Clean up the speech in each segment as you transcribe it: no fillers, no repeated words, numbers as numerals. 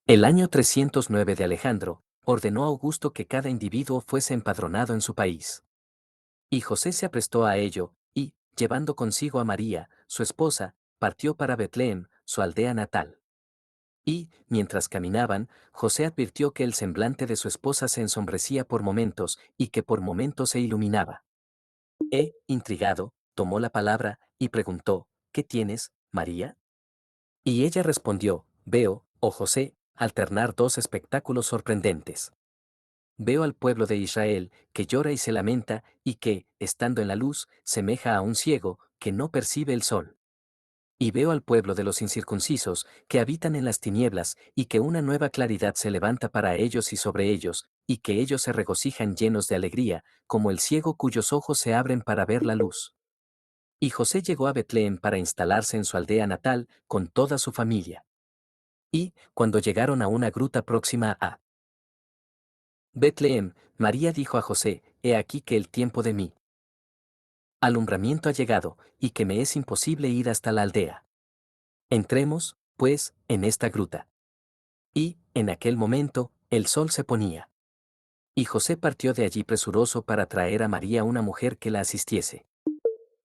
El año 309 de Alejandro, ordenó a Augusto que cada individuo fuese empadronado en su país. Y José se aprestó a ello, y, llevando consigo a María, su esposa, partió para Betlem, su aldea natal. Y, mientras caminaban, José advirtió que el semblante de su esposa se ensombrecía por momentos, y que por momentos se iluminaba. Intrigado, tomó la palabra, y preguntó, ¿qué tienes, María? Y ella respondió, veo, oh José, alternar dos espectáculos sorprendentes. Veo al pueblo de Israel, que llora y se lamenta, y que, estando en la luz, semeja a un ciego, que no percibe el sol. Y veo al pueblo de los incircuncisos, que habitan en las tinieblas, y que una nueva claridad se levanta para ellos y sobre ellos, y que ellos se regocijan llenos de alegría, como el ciego cuyos ojos se abren para ver la luz. Y José llegó a Betlem para instalarse en su aldea natal, con toda su familia. Y, cuando llegaron a una gruta próxima a Betlem, María dijo a José, he aquí que el tiempo de mi alumbramiento ha llegado, y que me es imposible ir hasta la aldea. Entremos, pues, en esta gruta. Y, en aquel momento, el sol se ponía. Y José partió de allí presuroso para traer a María una mujer que la asistiese.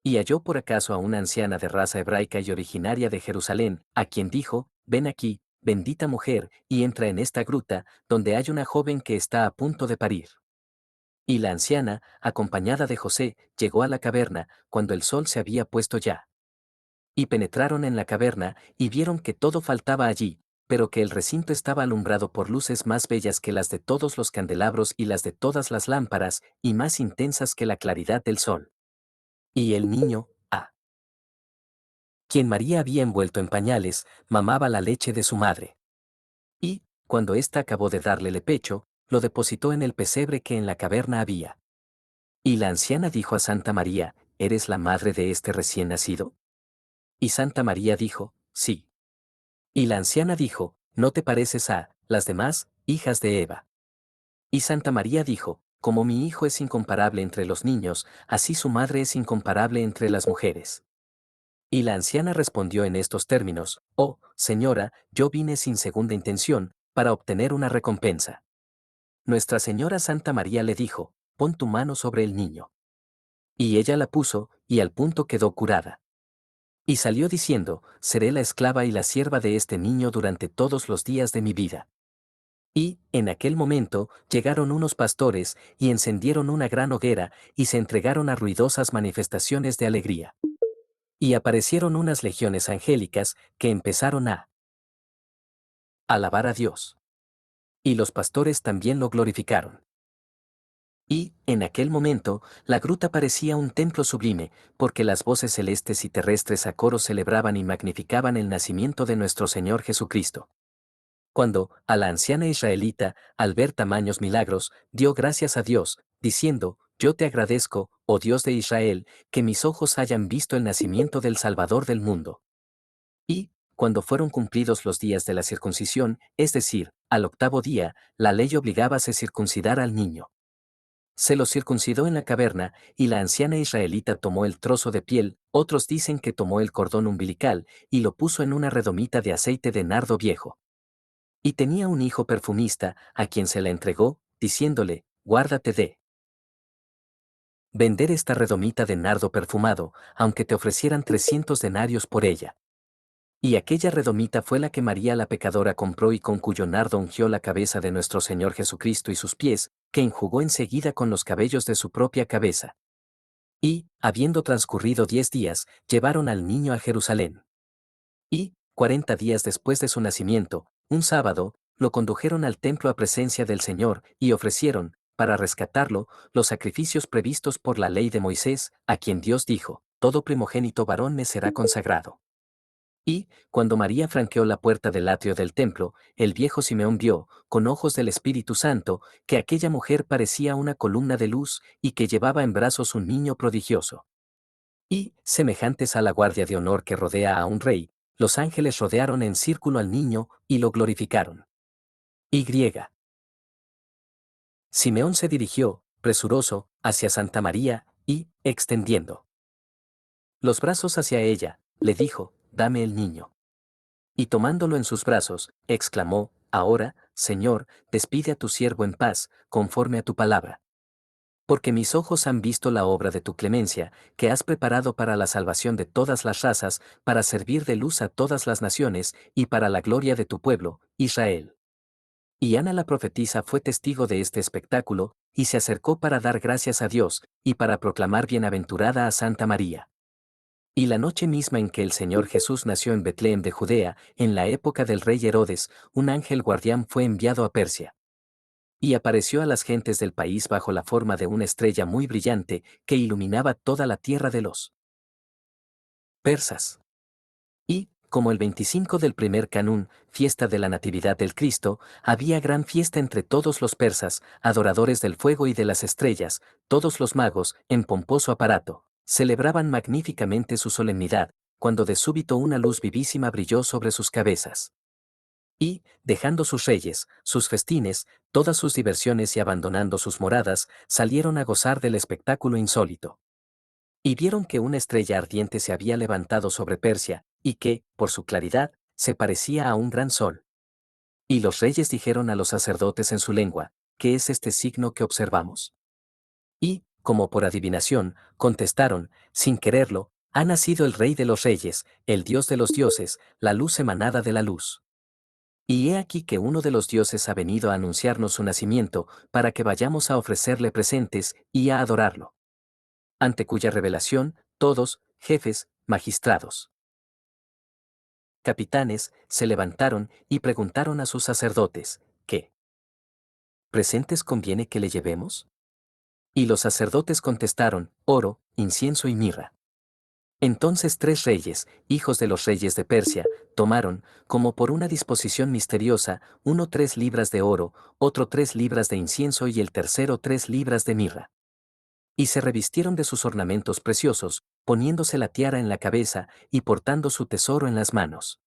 Y halló por acaso a una anciana de raza hebraica y originaria de Jerusalén, a quien dijo, ven aquí, bendita mujer, y entra en esta gruta, donde hay una joven que está a punto de parir. Y la anciana, acompañada de José, llegó a la caverna, cuando el sol se había puesto ya. Y penetraron en la caverna, y vieron que todo faltaba allí, pero que el recinto estaba alumbrado por luces más bellas que las de todos los candelabros y las de todas las lámparas, y más intensas que la claridad del sol. Y el niño, quien María había envuelto en pañales, mamaba la leche de su madre. Y, cuando ésta acabó de darle el pecho, lo depositó en el pesebre que en la caverna había. Y la anciana dijo a Santa María, ¿eres la madre de este recién nacido? Y Santa María dijo, sí. Y la anciana dijo, no te pareces a las demás hijas de Eva. Y Santa María dijo, como mi hijo es incomparable entre los niños, así su madre es incomparable entre las mujeres. Y la anciana respondió en estos términos, oh, señora, yo vine sin segunda intención, para obtener una recompensa. Nuestra Señora Santa María le dijo, pon tu mano sobre el niño. Y ella la puso, y al punto quedó curada. Y salió diciendo, seré la esclava y la sierva de este niño durante todos los días de mi vida. Y, en aquel momento, llegaron unos pastores, y encendieron una gran hoguera, y se entregaron a ruidosas manifestaciones de alegría. Y aparecieron unas legiones angélicas, que empezaron a alabar a Dios. Y los pastores también lo glorificaron. Y, en aquel momento, la gruta parecía un templo sublime, porque las voces celestes y terrestres a coro celebraban y magnificaban el nacimiento de nuestro Señor Jesucristo. Cuando, a la anciana israelita, al ver tamaños milagros, dio gracias a Dios, diciendo, yo te agradezco, oh Dios de Israel, que mis ojos hayan visto el nacimiento del Salvador del mundo. Y, cuando fueron cumplidos los días de la circuncisión, es decir, al octavo día, la ley obligaba a se circuncidar al niño. Se lo circuncidó en la caverna, y la anciana israelita tomó el trozo de piel, otros dicen que tomó el cordón umbilical, y lo puso en una redomita de aceite de nardo viejo. Y tenía un hijo perfumista, a quien se la entregó, diciéndole, guárdate de vender esta redomita de nardo perfumado, aunque te ofrecieran 300 denarios por ella. Y aquella redomita fue la que María la pecadora compró y con cuyo nardo ungió la cabeza de nuestro Señor Jesucristo y sus pies, que enjugó enseguida con los cabellos de su propia cabeza. Y, habiendo transcurrido 10 días, llevaron al niño a Jerusalén. Y, 40 días después de su nacimiento, un sábado, lo condujeron al templo a presencia del Señor, y ofrecieron, para rescatarlo, los sacrificios previstos por la ley de Moisés, a quien Dios dijo, todo primogénito varón me será consagrado. Y, cuando María franqueó la puerta del atrio del templo, el viejo Simeón vio, con ojos del Espíritu Santo, que aquella mujer parecía una columna de luz, y que llevaba en brazos un niño prodigioso. Y, semejantes a la guardia de honor que rodea a un rey, los ángeles rodearon en círculo al niño, y lo glorificaron. Y. Simeón se dirigió, presuroso, hacia Santa María, y, extendiendo los brazos hacia ella, le dijo, dame el niño. Y tomándolo en sus brazos, exclamó, Ahora, Señor, despide a tu siervo en paz, conforme a tu palabra. Porque mis ojos han visto la obra de tu clemencia, que has preparado para la salvación de todas las razas, para servir de luz a todas las naciones, y para la gloria de tu pueblo, Israel. Y Ana la profetisa fue testigo de este espectáculo, y se acercó para dar gracias a Dios, y para proclamar bienaventurada a Santa María. Y la noche misma en que el Señor Jesús nació en Betlem de Judea, en la época del rey Herodes, un ángel guardián fue enviado a Persia. Y apareció a las gentes del país bajo la forma de una estrella muy brillante que iluminaba toda la tierra de los persas. Y, como el 25 del primer Canún, fiesta de la Natividad del Cristo, había gran fiesta entre todos los persas, adoradores del fuego y de las estrellas, todos los magos, en pomposo aparato, celebraban magníficamente su solemnidad, cuando de súbito una luz vivísima brilló sobre sus cabezas. Y, dejando sus reyes, sus festines, todas sus diversiones y abandonando sus moradas, salieron a gozar del espectáculo insólito. Y vieron que una estrella ardiente se había levantado sobre Persia, y que, por su claridad, se parecía a un gran sol. Y los reyes dijeron a los sacerdotes en su lengua, ¿qué es este signo que observamos? Y, como por adivinación, contestaron, sin quererlo, ha nacido el Rey de los Reyes, el Dios de los dioses, la luz emanada de la luz. Y he aquí que uno de los dioses ha venido a anunciarnos su nacimiento, para que vayamos a ofrecerle presentes y a adorarlo. Ante cuya revelación, todos, jefes, magistrados, capitanes, se levantaron y preguntaron a sus sacerdotes, ¿qué presentes conviene que le llevemos? Y los sacerdotes contestaron, oro, incienso y mirra. Entonces tres reyes, hijos de los reyes de Persia, tomaron, como por una disposición misteriosa, uno 3 libras de oro, otro 3 libras de incienso y el tercero 3 libras de mirra. Y se revistieron de sus ornamentos preciosos, poniéndose la tiara en la cabeza y portando su tesoro en las manos.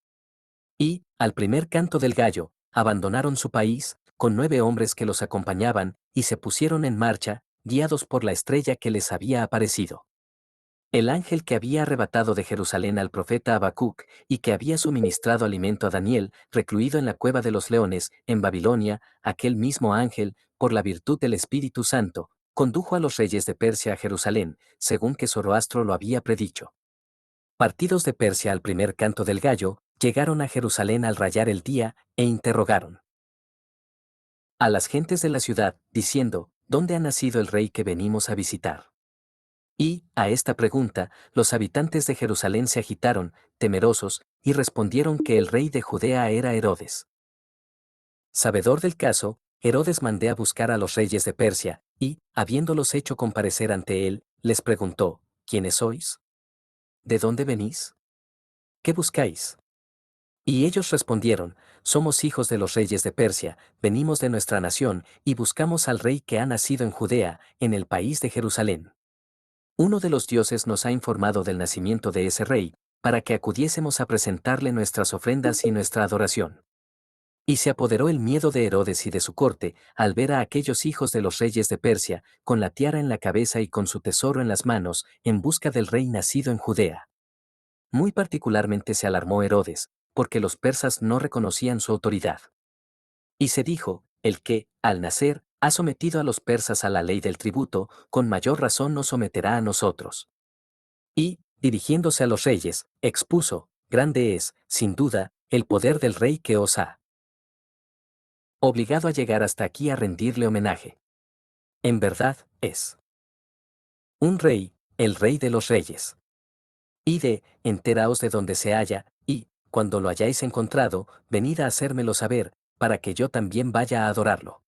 Y, al primer canto del gallo, abandonaron su país, con 9 hombres que los acompañaban, y se pusieron en marcha, guiados por la estrella que les había aparecido. El ángel que había arrebatado de Jerusalén al profeta Habacuc, y que había suministrado alimento a Daniel, recluido en la cueva de los leones, en Babilonia, aquel mismo ángel, por la virtud del Espíritu Santo, condujo a los reyes de Persia a Jerusalén, según que Zoroastro lo había predicho. Partidos de Persia al primer canto del gallo, llegaron a Jerusalén al rayar el día, e interrogaron a las gentes de la ciudad, diciendo, ¿dónde ha nacido el rey que venimos a visitar? Y, a esta pregunta, los habitantes de Jerusalén se agitaron, temerosos, y respondieron que el rey de Judea era Herodes. Sabedor del caso, Herodes mandó a buscar a los reyes de Persia, y, habiéndolos hecho comparecer ante él, les preguntó, ¿quiénes sois? ¿De dónde venís? ¿Qué buscáis? Y ellos respondieron, somos hijos de los reyes de Persia, venimos de nuestra nación, y buscamos al rey que ha nacido en Judea, en el país de Jerusalén. Uno de los dioses nos ha informado del nacimiento de ese rey, para que acudiésemos a presentarle nuestras ofrendas y nuestra adoración. Y se apoderó el miedo de Herodes y de su corte, al ver a aquellos hijos de los reyes de Persia, con la tiara en la cabeza y con su tesoro en las manos, en busca del rey nacido en Judea. Muy particularmente se alarmó Herodes, porque los persas no reconocían su autoridad. Y se dijo, el que, al nacer, ha sometido a los persas a la ley del tributo, con mayor razón nos someterá a nosotros. Y, dirigiéndose a los reyes, expuso, grande es, sin duda, el poder del rey que os ha obligado a llegar hasta aquí a rendirle homenaje. En verdad, es un rey, el rey de los reyes. Ide, enteraos de donde se halla, y, cuando lo hayáis encontrado, venid a hacérmelo saber, para que yo también vaya a adorarlo.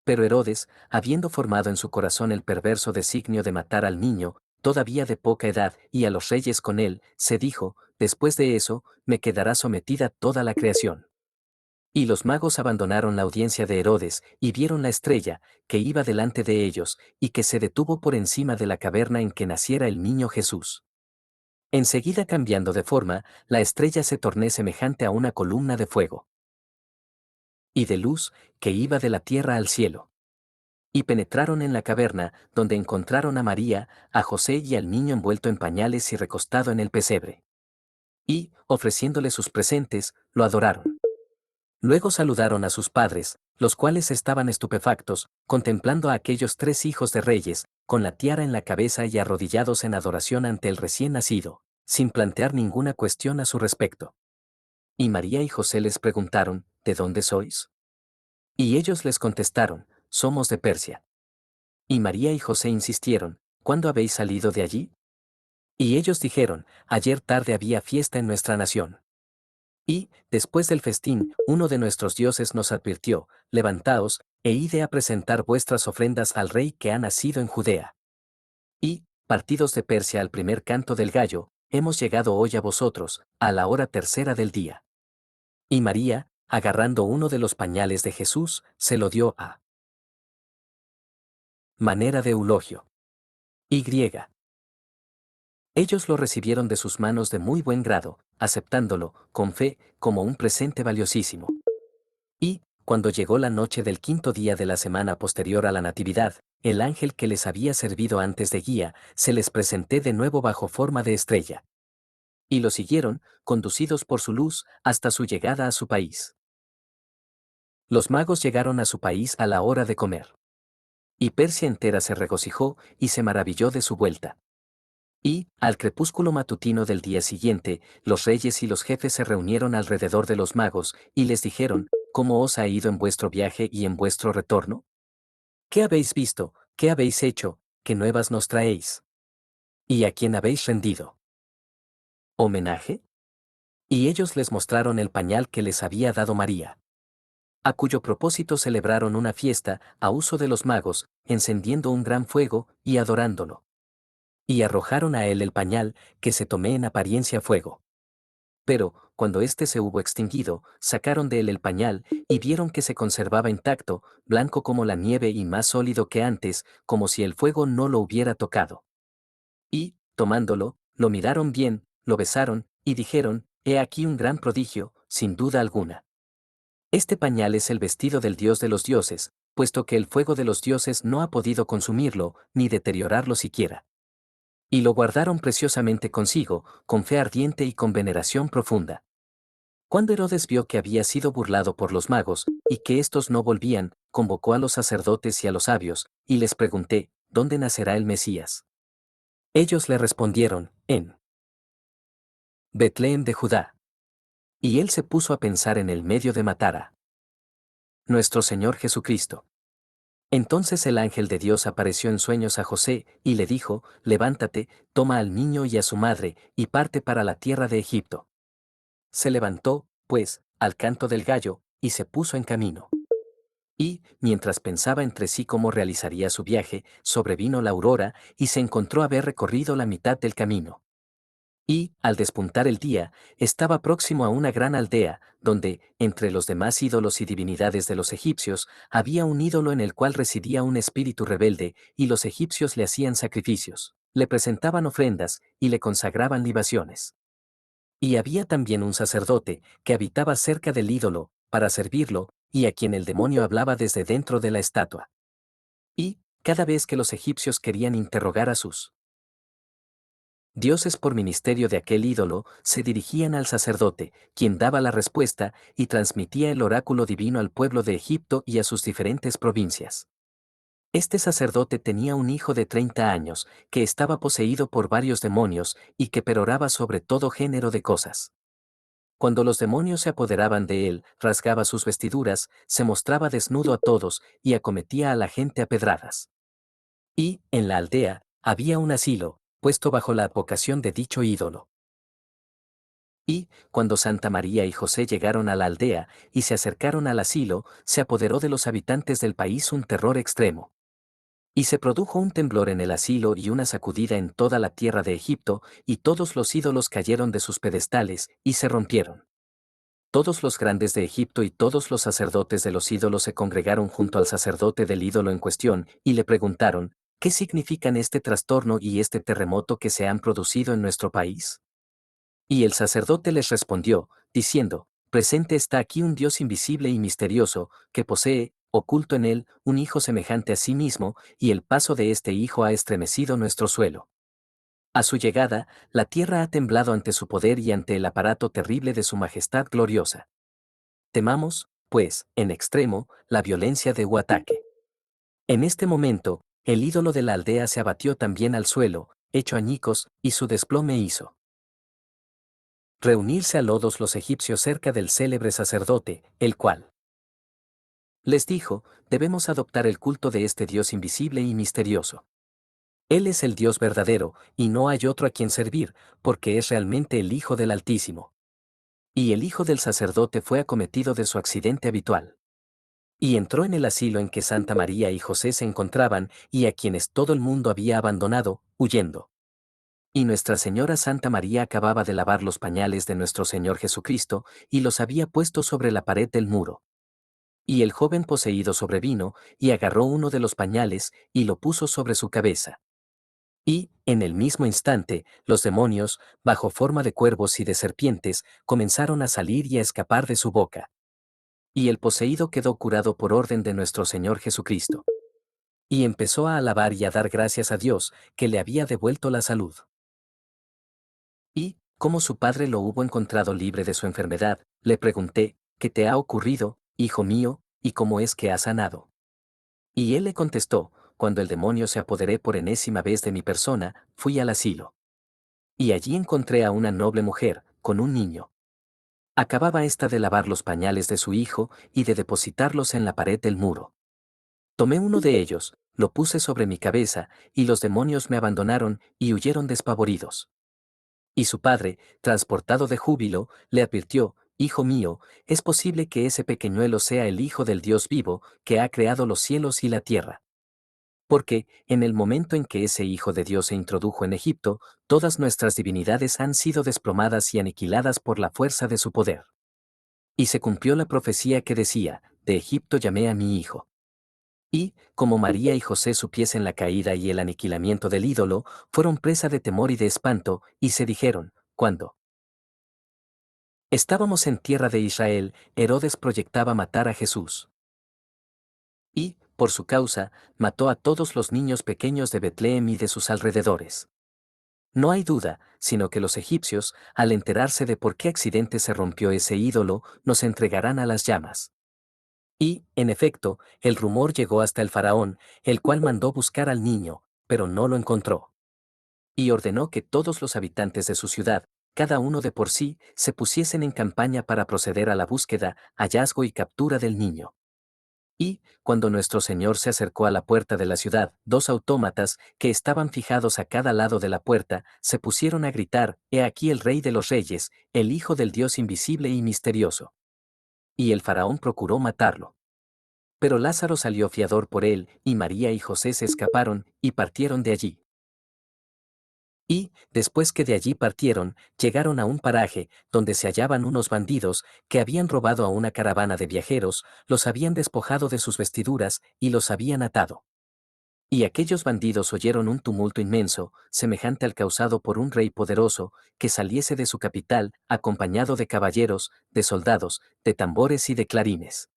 Pero Herodes, habiendo formado en su corazón el perverso designio de matar al niño, todavía de poca edad, y a los reyes con él, se dijo, después de eso, me quedará sometida toda la creación. Y los magos abandonaron la audiencia de Herodes, y vieron la estrella, que iba delante de ellos, y que se detuvo por encima de la caverna en que naciera el niño Jesús. Enseguida cambiando de forma, la estrella se torné semejante a una columna de fuego y de luz, que iba de la tierra al cielo. Y penetraron en la caverna, donde encontraron a María, a José y al niño envuelto en pañales y recostado en el pesebre. Y, ofreciéndole sus presentes, lo adoraron. Luego saludaron a sus padres, los cuales estaban estupefactos, contemplando a aquellos 3 hijos de reyes, con la tiara en la cabeza y arrodillados en adoración ante el recién nacido, sin plantear ninguna cuestión a su respecto. Y María y José les preguntaron, ¿de dónde sois? Y ellos les contestaron, somos de Persia. Y María y José insistieron, ¿cuándo habéis salido de allí? Y ellos dijeron, ayer tarde había fiesta en nuestra nación. Y, después del festín, uno de nuestros dioses nos advirtió, levantaos, e ide a presentar vuestras ofrendas al rey que ha nacido en Judea. Y, partidos de Persia al primer canto del gallo, hemos llegado hoy a vosotros, a la hora tercera del día. Y María, agarrando uno de los pañales de Jesús, se lo dio a manera de eulogio. Y griega. Ellos lo recibieron de sus manos de muy buen grado, aceptándolo, con fe, como un presente valiosísimo. Y, cuando llegó la noche del quinto día de la semana posterior a la Natividad, el ángel que les había servido antes de guía, se les presenté de nuevo bajo forma de estrella. Y lo siguieron, conducidos por su luz, hasta su llegada a su país. Los magos llegaron a su país a la hora de comer. Y Persia entera se regocijó y se maravilló de su vuelta. Y, al crepúsculo matutino del día siguiente, los reyes y los jefes se reunieron alrededor de los magos, y les dijeron, ¿cómo os ha ido en vuestro viaje y en vuestro retorno? ¿Qué habéis visto? ¿Qué habéis hecho? ¿Qué nuevas nos traéis? ¿Y a quién habéis rendido homenaje? Y ellos les mostraron el pañal que les había dado María, a cuyo propósito celebraron una fiesta, a uso de los magos, encendiendo un gran fuego y adorándolo. Y arrojaron a él el pañal, que se tomé en apariencia fuego. Pero, cuando éste se hubo extinguido, sacaron de él el pañal, y vieron que se conservaba intacto, blanco como la nieve y más sólido que antes, como si el fuego no lo hubiera tocado. Y, tomándolo, lo miraron bien, lo besaron, y dijeron, he aquí un gran prodigio, sin duda alguna. Este pañal es el vestido del Dios de los dioses, puesto que el fuego de los dioses no ha podido consumirlo, ni deteriorarlo siquiera. Y lo guardaron preciosamente consigo, con fe ardiente y con veneración profunda. Cuando Herodes vio que había sido burlado por los magos, y que éstos no volvían, convocó a los sacerdotes y a los sabios, y les pregunté, ¿dónde nacerá el Mesías? Ellos le respondieron, en Betlehem de Judá. Y él se puso a pensar en el medio de matar a nuestro Señor Jesucristo. Entonces el ángel de Dios apareció en sueños a José, y le dijo, levántate, toma al niño y a su madre, y parte para la tierra de Egipto. Se levantó, pues, al canto del gallo, y se puso en camino. Y, mientras pensaba entre sí cómo realizaría su viaje, sobrevino la aurora, y se encontró haber recorrido la mitad del camino. Y, al despuntar el día, estaba próximo a una gran aldea, donde, entre los demás ídolos y divinidades de los egipcios, había un ídolo en el cual residía un espíritu rebelde, y los egipcios le hacían sacrificios, le presentaban ofrendas, y le consagraban libaciones. Y había también un sacerdote, que habitaba cerca del ídolo, para servirlo, y a quien el demonio hablaba desde dentro de la estatua. Y, cada vez que los egipcios querían interrogar a sus dioses por ministerio de aquel ídolo, se dirigían al sacerdote, quien daba la respuesta y transmitía el oráculo divino al pueblo de Egipto y a sus diferentes provincias. Este sacerdote tenía un hijo de 30 años, que estaba poseído por varios demonios y que peroraba sobre todo género de cosas. Cuando los demonios se apoderaban de él, rasgaba sus vestiduras, se mostraba desnudo a todos y acometía a la gente a pedradas. Y, en la aldea, había un asilo, puesto bajo la advocación de dicho ídolo. Y, cuando Santa María y José llegaron a la aldea y se acercaron al asilo, se apoderó de los habitantes del país un terror extremo. Y se produjo un temblor en el asilo y una sacudida en toda la tierra de Egipto, y todos los ídolos cayeron de sus pedestales, y se rompieron. Todos los grandes de Egipto y todos los sacerdotes de los ídolos se congregaron junto al sacerdote del ídolo en cuestión, y le preguntaron, ¿qué significan este trastorno y este terremoto que se han producido en nuestro país? Y el sacerdote les respondió, diciendo, presente está aquí un Dios invisible y misterioso, que posee, oculto en él, un hijo semejante a sí mismo, y el paso de este hijo ha estremecido nuestro suelo. A su llegada, la tierra ha temblado ante su poder y ante el aparato terrible de su majestad gloriosa. Temamos, pues, en extremo, la violencia de un ataque. En este momento, el ídolo de la aldea se abatió también al suelo, hecho añicos, y su desplome hizo reunirse a lodos los egipcios cerca del célebre sacerdote, el cual les dijo, debemos adoptar el culto de este Dios invisible y misterioso. Él es el Dios verdadero, y no hay otro a quien servir, porque es realmente el Hijo del Altísimo. Y el hijo del sacerdote fue acometido de su accidente habitual. Y entró en el asilo en que Santa María y José se encontraban, y a quienes todo el mundo había abandonado, huyendo. Y Nuestra Señora Santa María acababa de lavar los pañales de nuestro Señor Jesucristo, y los había puesto sobre la pared del muro. Y el joven poseído sobrevino, y agarró uno de los pañales, y lo puso sobre su cabeza. Y, en el mismo instante, los demonios, bajo forma de cuervos y de serpientes, comenzaron a salir y a escapar de su boca. Y el poseído quedó curado por orden de nuestro Señor Jesucristo. Y empezó a alabar y a dar gracias a Dios, que le había devuelto la salud. Y, como su padre lo hubo encontrado libre de su enfermedad, le pregunté, ¿qué te ha ocurrido, hijo mío, y cómo es que has sanado? Y él le contestó, cuando el demonio se apoderé por enésima vez de mi persona, fui al asilo. Y allí encontré a una noble mujer, con un niño. Acababa ésta de lavar los pañales de su hijo y de depositarlos en la pared del muro. Tomé uno de ellos, lo puse sobre mi cabeza, y los demonios me abandonaron y huyeron despavoridos. Y su padre, transportado de júbilo, le advirtió, Hijo mío, es posible que ese pequeñuelo sea el Hijo del Dios vivo, que ha creado los cielos y la tierra. Porque, en el momento en que ese Hijo de Dios se introdujo en Egipto, todas nuestras divinidades han sido desplomadas y aniquiladas por la fuerza de su poder. Y se cumplió la profecía que decía, de Egipto llamé a mi hijo. Y, como María y José supiesen la caída y el aniquilamiento del ídolo, fueron presa de temor y de espanto, y se dijeron, cuando estábamos en tierra de Israel, Herodes proyectaba matar a Jesús. Y, por su causa, mató a todos los niños pequeños de Betlehem y de sus alrededores. No hay duda, sino que los egipcios, al enterarse de por qué accidente se rompió ese ídolo, nos entregarán a las llamas. Y, en efecto, el rumor llegó hasta el faraón, el cual mandó buscar al niño, pero no lo encontró. Y ordenó que todos los habitantes de su ciudad, cada uno de por sí, se pusiesen en campaña para proceder a la búsqueda, hallazgo y captura del niño. Y, cuando nuestro Señor se acercó a la puerta de la ciudad, dos autómatas, que estaban fijados a cada lado de la puerta, se pusieron a gritar, He aquí el Rey de los Reyes, el Hijo del Dios invisible y misterioso. Y el faraón procuró matarlo. Pero Lázaro salió fiador por él, y María y José se escaparon, y partieron de allí. Y, después que de allí partieron, llegaron a un paraje, donde se hallaban unos bandidos, que habían robado a una caravana de viajeros, los habían despojado de sus vestiduras, y los habían atado. Y aquellos bandidos oyeron un tumulto inmenso, semejante al causado por un rey poderoso, que saliese de su capital, acompañado de caballeros, de soldados, de tambores y de clarines.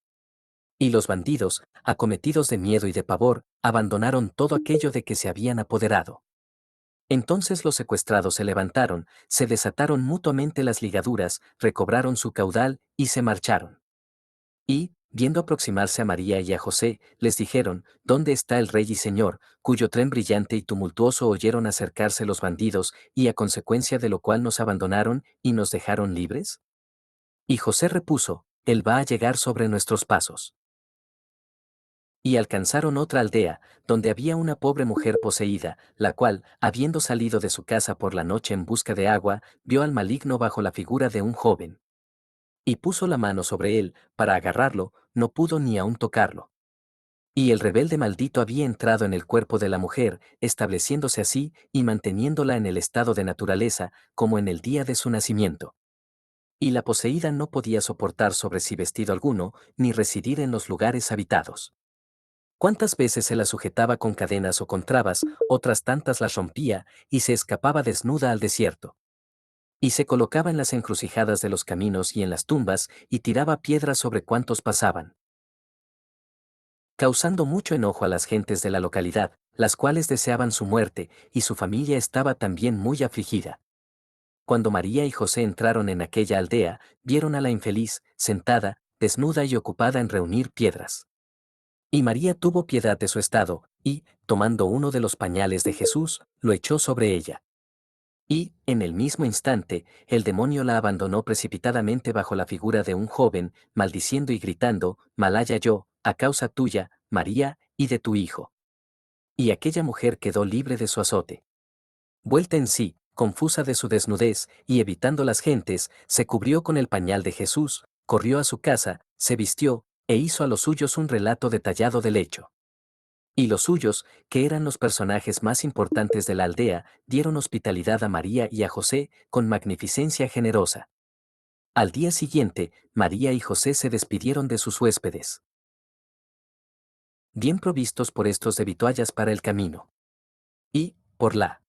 Y los bandidos, acometidos de miedo y de pavor, abandonaron todo aquello de que se habían apoderado. Entonces los secuestrados se levantaron, se desataron mutuamente las ligaduras, recobraron su caudal y se marcharon. Y, viendo aproximarse a María y a José, les dijeron, ¿Dónde está el Rey y Señor, cuyo tren brillante y tumultuoso oyeron acercarse los bandidos, y a consecuencia de lo cual nos abandonaron y nos dejaron libres? Y José repuso, Él va a llegar sobre nuestros pasos. Y alcanzaron otra aldea, donde había una pobre mujer poseída, la cual, habiendo salido de su casa por la noche en busca de agua, vio al maligno bajo la figura de un joven. Y puso la mano sobre él, para agarrarlo, no pudo ni aun tocarlo. Y el rebelde maldito había entrado en el cuerpo de la mujer, estableciéndose así, y manteniéndola en el estado de naturaleza, como en el día de su nacimiento. Y la poseída no podía soportar sobre sí vestido alguno, ni residir en los lugares habitados. ¿Cuántas veces se la sujetaba con cadenas o con trabas, otras tantas las rompía, y se escapaba desnuda al desierto? Y se colocaba en las encrucijadas de los caminos y en las tumbas, y tiraba piedras sobre cuantos pasaban, causando mucho enojo a las gentes de la localidad, las cuales deseaban su muerte, y su familia estaba también muy afligida. Cuando María y José entraron en aquella aldea, vieron a la infeliz, sentada, desnuda y ocupada en reunir piedras. Y María tuvo piedad de su estado, y, tomando uno de los pañales de Jesús, lo echó sobre ella. Y, en el mismo instante, el demonio la abandonó precipitadamente bajo la figura de un joven, maldiciendo y gritando, Malaya yo, a causa tuya, María, y de tu hijo. Y aquella mujer quedó libre de su azote. Vuelta en sí, confusa de su desnudez, y evitando las gentes, se cubrió con el pañal de Jesús, corrió a su casa, se vistió, e hizo a los suyos un relato detallado del hecho. Y los suyos, que eran los personajes más importantes de la aldea, dieron hospitalidad a María y a José con magnificencia generosa. Al día siguiente, María y José se despidieron de sus huéspedes, bien provistos por estos de vituallas para el camino. Y, por la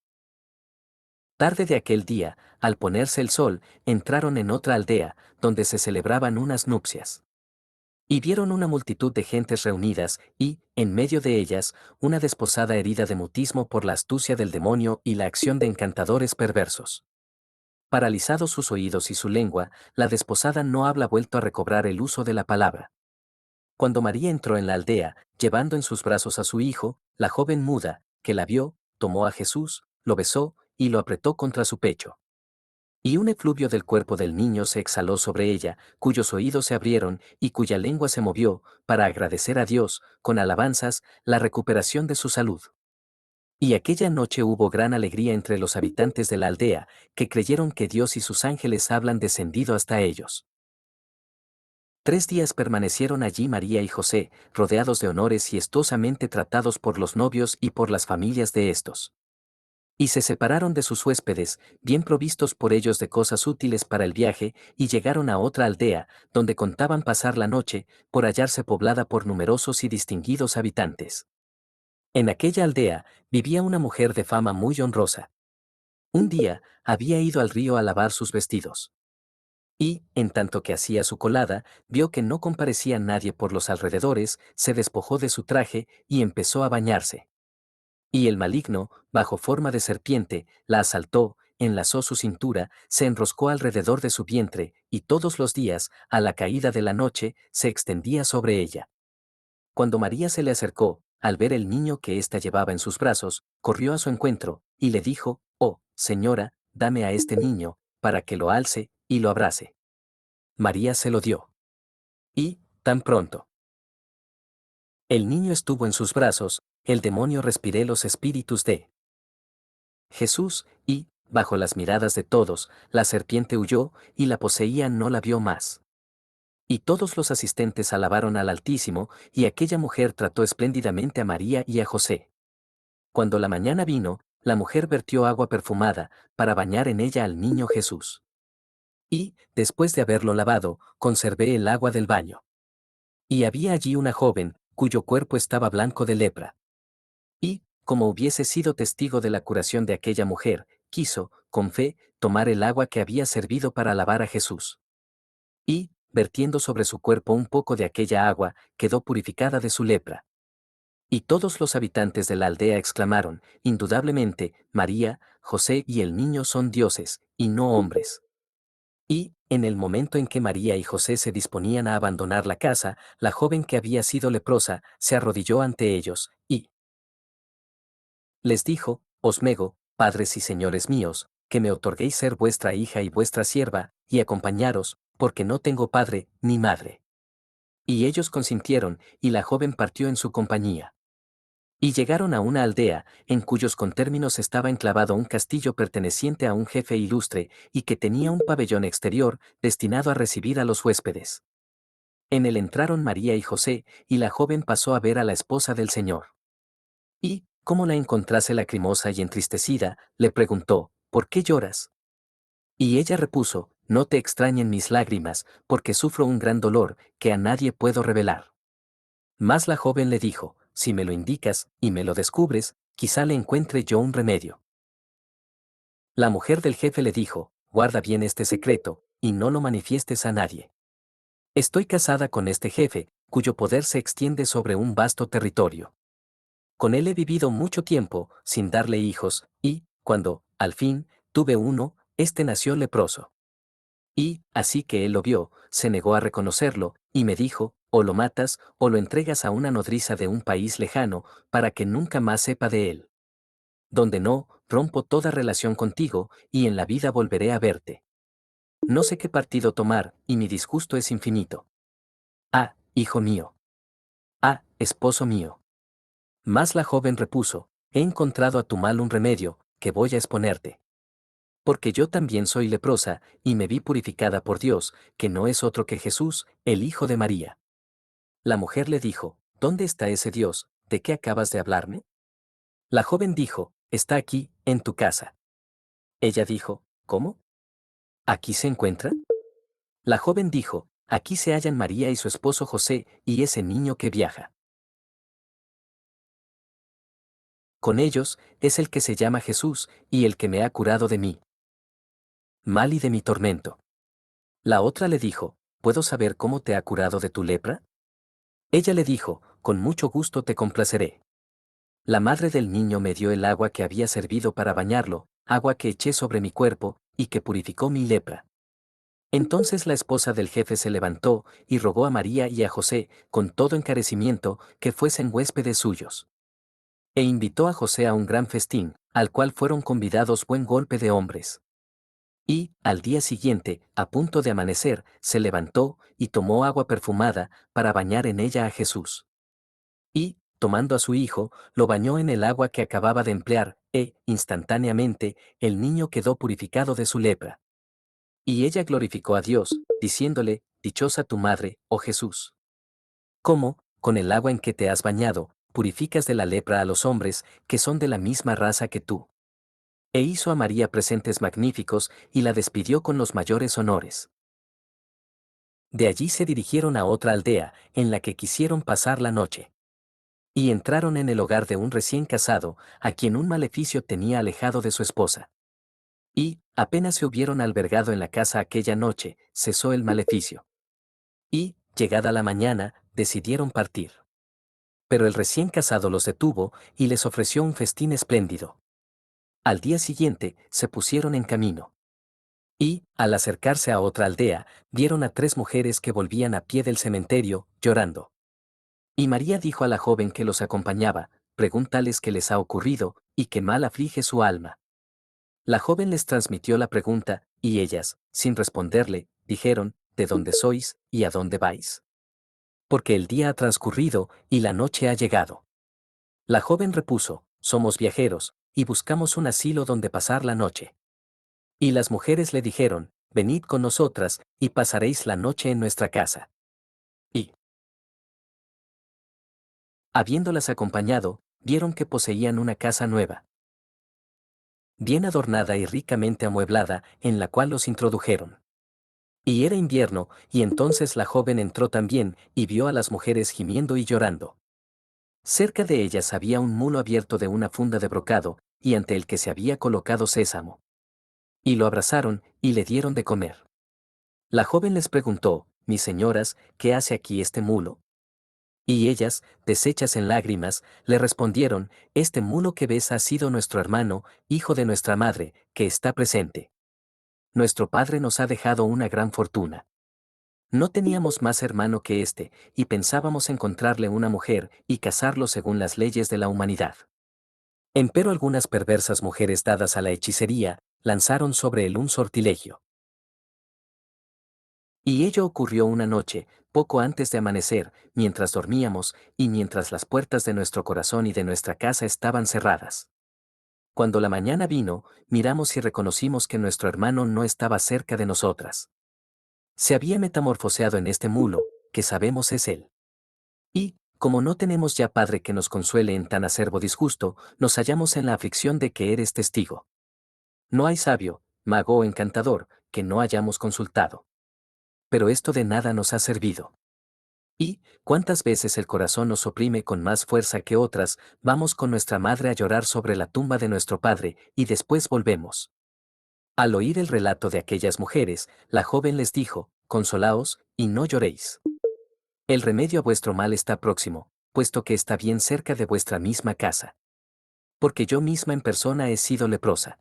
tarde de aquel día, al ponerse el sol, entraron en otra aldea, donde se celebraban unas nupcias. Y vieron una multitud de gentes reunidas, y, en medio de ellas, una desposada herida de mutismo por la astucia del demonio y la acción de encantadores perversos. Paralizados sus oídos y su lengua, la desposada no habla vuelto a recobrar el uso de la palabra. Cuando María entró en la aldea, llevando en sus brazos a su hijo, la joven muda, que la vio, tomó a Jesús, lo besó, y lo apretó contra su pecho. Y un efluvio del cuerpo del niño se exhaló sobre ella, cuyos oídos se abrieron y cuya lengua se movió, para agradecer a Dios, con alabanzas, la recuperación de su salud. Y aquella noche hubo gran alegría entre los habitantes de la aldea, que creyeron que Dios y sus ángeles hablan descendido hasta ellos. 3 días permanecieron allí María y José, rodeados de honores y estosamente tratados por los novios y por las familias de estos. Y se separaron de sus huéspedes, bien provistos por ellos de cosas útiles para el viaje, y llegaron a otra aldea, donde contaban pasar la noche, por hallarse poblada por numerosos y distinguidos habitantes. En aquella aldea, vivía una mujer de fama muy honrosa. Un día, había ido al río a lavar sus vestidos. Y, en tanto que hacía su colada, vio que no comparecía nadie por los alrededores, se despojó de su traje, y empezó a bañarse. Y el maligno, bajo forma de serpiente, la asaltó, enlazó su cintura, se enroscó alrededor de su vientre, y todos los días, a la caída de la noche, se extendía sobre ella. Cuando María se le acercó, al ver el niño que ésta llevaba en sus brazos, corrió a su encuentro, y le dijo, Oh, señora, dame a este niño, para que lo alce, y lo abrace. María se lo dio. Y, tan pronto, el niño estuvo en sus brazos, el demonio respiré los espíritus de Jesús, y, bajo las miradas de todos, la serpiente huyó, y la poseía no la vio más. Y todos los asistentes alabaron al Altísimo, y aquella mujer trató espléndidamente a María y a José. Cuando la mañana vino, la mujer vertió agua perfumada, para bañar en ella al niño Jesús. Y, después de haberlo lavado, conservé el agua del baño. Y había allí una joven, cuyo cuerpo estaba blanco de lepra. Y, como hubiese sido testigo de la curación de aquella mujer, quiso, con fe, tomar el agua que había servido para lavar a Jesús. Y, vertiendo sobre su cuerpo un poco de aquella agua, quedó purificada de su lepra. Y todos los habitantes de la aldea exclamaron, indudablemente, María, José y el niño son dioses, y no hombres. Y, en el momento en que María y José se disponían a abandonar la casa, la joven que había sido leprosa, se arrodilló ante ellos, y les dijo, Os mego, padres y señores míos, que me otorguéis ser vuestra hija y vuestra sierva, y acompañaros, porque no tengo padre ni madre. Y ellos consintieron, y la joven partió en su compañía. Y llegaron a una aldea, en cuyos contérminos estaba enclavado un castillo perteneciente a un jefe ilustre, y que tenía un pabellón exterior, destinado a recibir a los huéspedes. En él entraron María y José, y la joven pasó a ver a la esposa del Señor. Y, como la encontrase lacrimosa y entristecida, le preguntó, ¿por qué lloras? Y ella repuso, no te extrañen mis lágrimas, porque sufro un gran dolor, que a nadie puedo revelar. Mas la joven le dijo, si me lo indicas, y me lo descubres, quizá le encuentre yo un remedio. La mujer del jefe le dijo, guarda bien este secreto, y no lo manifiestes a nadie. Estoy casada con este jefe, cuyo poder se extiende sobre un vasto territorio. Con él he vivido mucho tiempo, sin darle hijos, y, cuando, al fin, tuve uno, este nació leproso. Y, así que él lo vio, se negó a reconocerlo, y me dijo, o lo matas, o lo entregas a una nodriza de un país lejano, para que nunca más sepa de él. Donde no, rompo toda relación contigo, y en la vida volveré a verte. No sé qué partido tomar, y mi disgusto es infinito. Ah, hijo mío. Ah, esposo mío. Mas la joven repuso, he encontrado a tu mal un remedio, que voy a exponerte. Porque yo también soy leprosa, y me vi purificada por Dios, que no es otro que Jesús, el Hijo de María. La mujer le dijo, ¿dónde está ese Dios, de qué acabas de hablarme? La joven dijo, está aquí, en tu casa. Ella dijo, ¿cómo? ¿Aquí se encuentra? La joven dijo, aquí se hallan María y su esposo José, y ese niño que viaja. Con ellos, es el que se llama Jesús, y el que me ha curado de mí mal y de mi tormento. La otra le dijo, ¿puedo saber cómo te ha curado de tu lepra? Ella le dijo, con mucho gusto te complaceré. La madre del niño me dio el agua que había servido para bañarlo, agua que eché sobre mi cuerpo, y que purificó mi lepra. Entonces la esposa del jefe se levantó, y rogó a María y a José, con todo encarecimiento, que fuesen huéspedes suyos. E invitó a José a un gran festín, al cual fueron convidados buen golpe de hombres. Y, al día siguiente, a punto de amanecer, se levantó, y tomó agua perfumada, para bañar en ella a Jesús. Y, tomando a su hijo, lo bañó en el agua que acababa de emplear, instantáneamente, el niño quedó purificado de su lepra. Y ella glorificó a Dios, diciéndole, dichosa tu madre, oh Jesús. ¿Cómo, con el agua en que te has bañado, purificas de la lepra a los hombres, que son de la misma raza que tú? E hizo a María presentes magníficos, y la despidió con los mayores honores. De allí se dirigieron a otra aldea, en la que quisieron pasar la noche. Y entraron en el hogar de un recién casado, a quien un maleficio tenía alejado de su esposa. Y, apenas se hubieron albergado en la casa aquella noche, cesó el maleficio. Y, llegada la mañana, decidieron partir. Pero el recién casado los detuvo, y les ofreció un festín espléndido. Al día siguiente, se pusieron en camino. Y, al acercarse a otra aldea, vieron a tres mujeres que volvían a pie del cementerio, llorando. Y María dijo a la joven que los acompañaba, pregúntales qué les ha ocurrido, y qué mal aflige su alma. La joven les transmitió la pregunta, y ellas, sin responderle, dijeron, ¿de dónde sois, y a dónde vais? Porque el día ha transcurrido, y la noche ha llegado. La joven repuso, somos viajeros, y buscamos un asilo donde pasar la noche. Y las mujeres le dijeron, venid con nosotras, y pasaréis la noche en nuestra casa. Y, habiéndolas acompañado, vieron que poseían una casa nueva, bien adornada y ricamente amueblada, en la cual los introdujeron. Y era invierno, y entonces la joven entró también, y vio a las mujeres gimiendo y llorando. Cerca de ellas había un mulo abierto de una funda de brocado, y ante el que se había colocado sésamo. Y lo abrazaron, y le dieron de comer. La joven les preguntó, mis señoras, ¿qué hace aquí este mulo? Y ellas, deshechas en lágrimas, le respondieron, este mulo que ves ha sido nuestro hermano, hijo de nuestra madre, que está presente. Nuestro padre nos ha dejado una gran fortuna. No teníamos más hermano que este, y pensábamos encontrarle una mujer, y casarlo según las leyes de la humanidad. Empero algunas perversas mujeres dadas a la hechicería, lanzaron sobre él un sortilegio. Y ello ocurrió una noche, poco antes de amanecer, mientras dormíamos, y mientras las puertas de nuestro corazón y de nuestra casa estaban cerradas. Cuando la mañana vino, miramos y reconocimos que nuestro hermano no estaba cerca de nosotras. Se había metamorfoseado en este mulo, que sabemos es él. Y, como no tenemos ya padre que nos consuele en tan acerbo disgusto, nos hallamos en la aflicción de que eres testigo. No hay sabio, mago o encantador, que no hayamos consultado. Pero esto de nada nos ha servido. Y, cuántas veces el corazón nos oprime con más fuerza que otras, vamos con nuestra madre a llorar sobre la tumba de nuestro padre, y después volvemos. Al oír el relato de aquellas mujeres, la joven les dijo, consolaos, y no lloréis. El remedio a vuestro mal está próximo, puesto que está bien cerca de vuestra misma casa. Porque yo misma en persona he sido leprosa.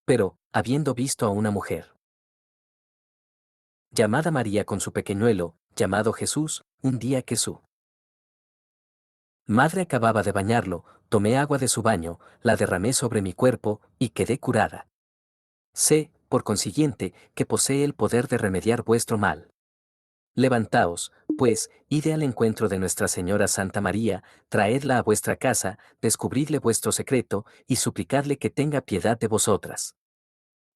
Pero, habiendo visto a una mujer llamada María con su pequeñuelo, llamado Jesús, un día que su madre acababa de bañarlo, tomé agua de su baño, la derramé sobre mi cuerpo, y quedé curada. Sé, por consiguiente, que posee el poder de remediar vuestro mal. Levantaos, pues, ide al encuentro de Nuestra Señora Santa María, traedla a vuestra casa, descubridle vuestro secreto, y suplicadle que tenga piedad de vosotras.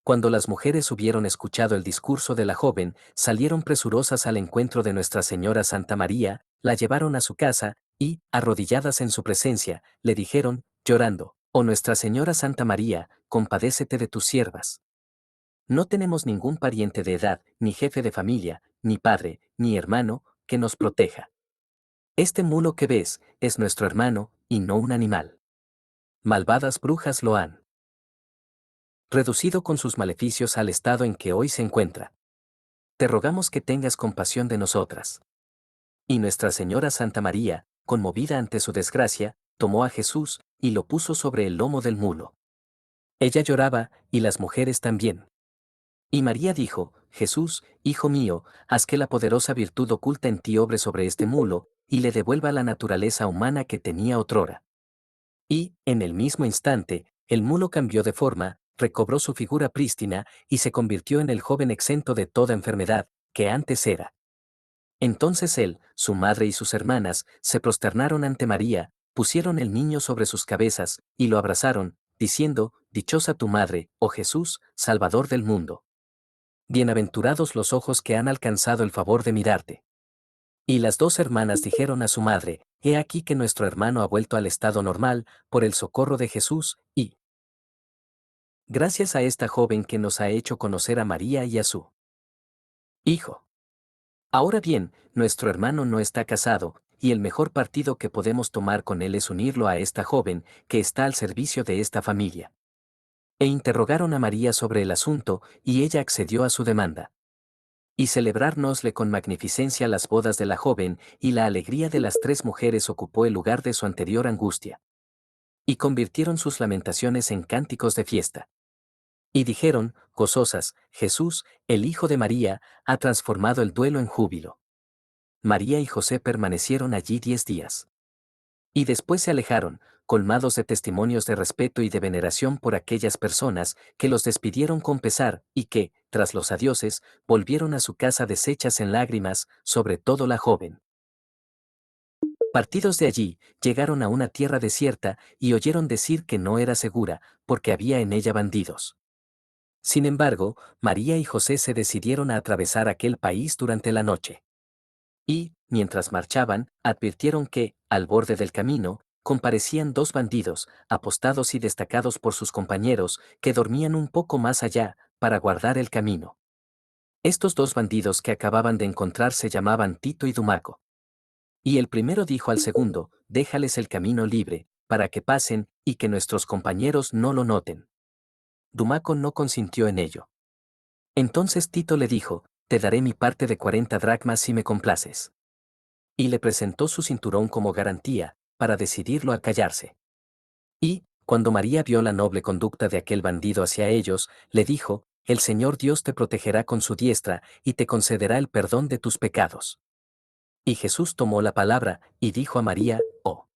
Cuando las mujeres hubieron escuchado el discurso de la joven, salieron presurosas al encuentro de Nuestra Señora Santa María, la llevaron a su casa, y, arrodilladas en su presencia, le dijeron, llorando, «Oh Nuestra Señora Santa María, compadécete de tus siervas. No tenemos ningún pariente de edad, ni jefe de familia, ni padre, ni hermano, que nos proteja. Este mulo que ves, es nuestro hermano, y no un animal. Malvadas brujas lo han reducido con sus maleficios al estado en que hoy se encuentra. Te rogamos que tengas compasión de nosotras». Y Nuestra Señora Santa María, conmovida ante su desgracia, tomó a Jesús, y lo puso sobre el lomo del mulo. Ella lloraba, y las mujeres también. Y María dijo, «Jesús, hijo mío, haz que la poderosa virtud oculta en ti obre sobre este mulo, y le devuelva la naturaleza humana que tenía otrora». Y, en el mismo instante, el mulo cambió de forma, recobró su figura prístina, y se convirtió en el joven exento de toda enfermedad, que antes era. Entonces él, su madre y sus hermanas, se prosternaron ante María, pusieron el niño sobre sus cabezas, y lo abrazaron, diciendo, «Dichosa tu madre, oh Jesús, Salvador del mundo. Bienaventurados los ojos que han alcanzado el favor de mirarte». Y las dos hermanas dijeron a su madre, «He aquí que nuestro hermano ha vuelto al estado normal, por el socorro de Jesús, y gracias a esta joven que nos ha hecho conocer a María y a su hijo. Ahora bien, nuestro hermano no está casado, y el mejor partido que podemos tomar con él es unirlo a esta joven, que está al servicio de esta familia». E interrogaron a María sobre el asunto, y ella accedió a su demanda. Y celebrárnosle con magnificencia las bodas de la joven, y la alegría de las tres mujeres ocupó el lugar de su anterior angustia. Y convirtieron sus lamentaciones en cánticos de fiesta. Y dijeron, gozosas, Jesús, el Hijo de María, ha transformado el duelo en júbilo. María y José permanecieron allí 10 días. Y después se alejaron, colmados de testimonios de respeto y de veneración por aquellas personas que los despidieron con pesar, y que, tras los adioses, volvieron a su casa deshechas en lágrimas, sobre todo la joven. Partidos de allí, llegaron a una tierra desierta, y oyeron decir que no era segura, porque había en ella bandidos. Sin embargo, María y José se decidieron a atravesar aquel país durante la noche. Y, mientras marchaban, advirtieron que, al borde del camino, comparecían dos bandidos, apostados y destacados por sus compañeros, que dormían un poco más allá, para guardar el camino. Estos dos bandidos que acababan de encontrar se llamaban Tito y Dumaco. Y el primero dijo al segundo, «Déjales el camino libre, para que pasen, y que nuestros compañeros no lo noten». Dumaco no consintió en ello. Entonces Tito le dijo, «Te daré mi parte de 40 dracmas si me complaces». Y le presentó su cinturón como garantía, para decidirlo a callarse. Y, cuando María vio la noble conducta de aquel bandido hacia ellos, le dijo, «El Señor Dios te protegerá con su diestra, y te concederá el perdón de tus pecados». Y Jesús tomó la palabra, y dijo a María, «Oh,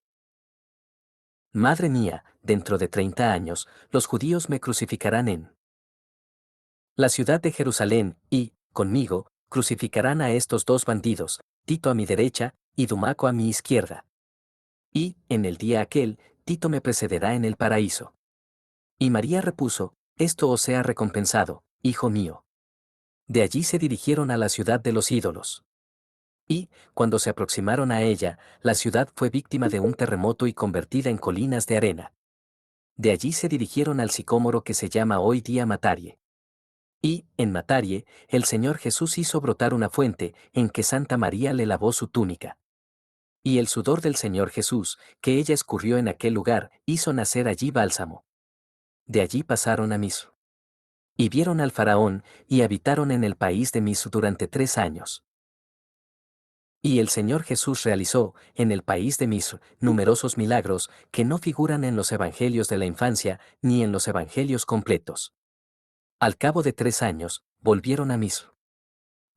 Madre mía, dentro de 30 años, los judíos me crucificarán en la ciudad de Jerusalén, y, conmigo, crucificarán a estos dos bandidos, Tito a mi derecha, y Dumaco a mi izquierda. Y, en el día aquel, Tito me precederá en el paraíso». Y María repuso, «Esto os sea recompensado, hijo mío». De allí se dirigieron a la ciudad de los ídolos. Y, cuando se aproximaron a ella, la ciudad fue víctima de un terremoto y convertida en colinas de arena. De allí se dirigieron al sicómoro que se llama hoy día Matarie. Y, en Matarie, el Señor Jesús hizo brotar una fuente, en que Santa María le lavó su túnica. Y el sudor del Señor Jesús, que ella escurrió en aquel lugar, hizo nacer allí bálsamo. De allí pasaron a Misr. Y vieron al faraón, y habitaron en el país de Misr durante 3 años. Y el Señor Jesús realizó, en el país de Misr, numerosos milagros, que no figuran en los evangelios de la infancia, ni en los evangelios completos. Al cabo de 3 años, volvieron a Misr.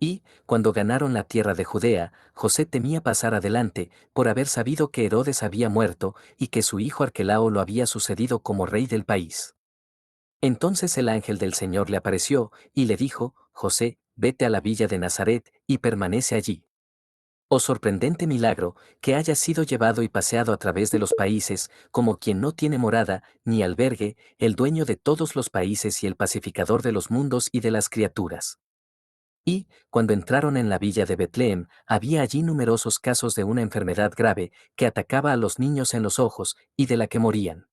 Y, cuando ganaron la tierra de Judea, José temía pasar adelante, por haber sabido que Herodes había muerto y que su hijo Arquelao lo había sucedido como rey del país. Entonces el ángel del Señor le apareció y le dijo: José, vete a la villa de Nazaret y permanece allí. Oh sorprendente milagro, que haya sido llevado y paseado a través de los países, como quien no tiene morada, ni albergue, el dueño de todos los países y el pacificador de los mundos y de las criaturas. Y, cuando entraron en la villa de Betlehem, había allí numerosos casos de una enfermedad grave, que atacaba a los niños en los ojos, y de la que morían.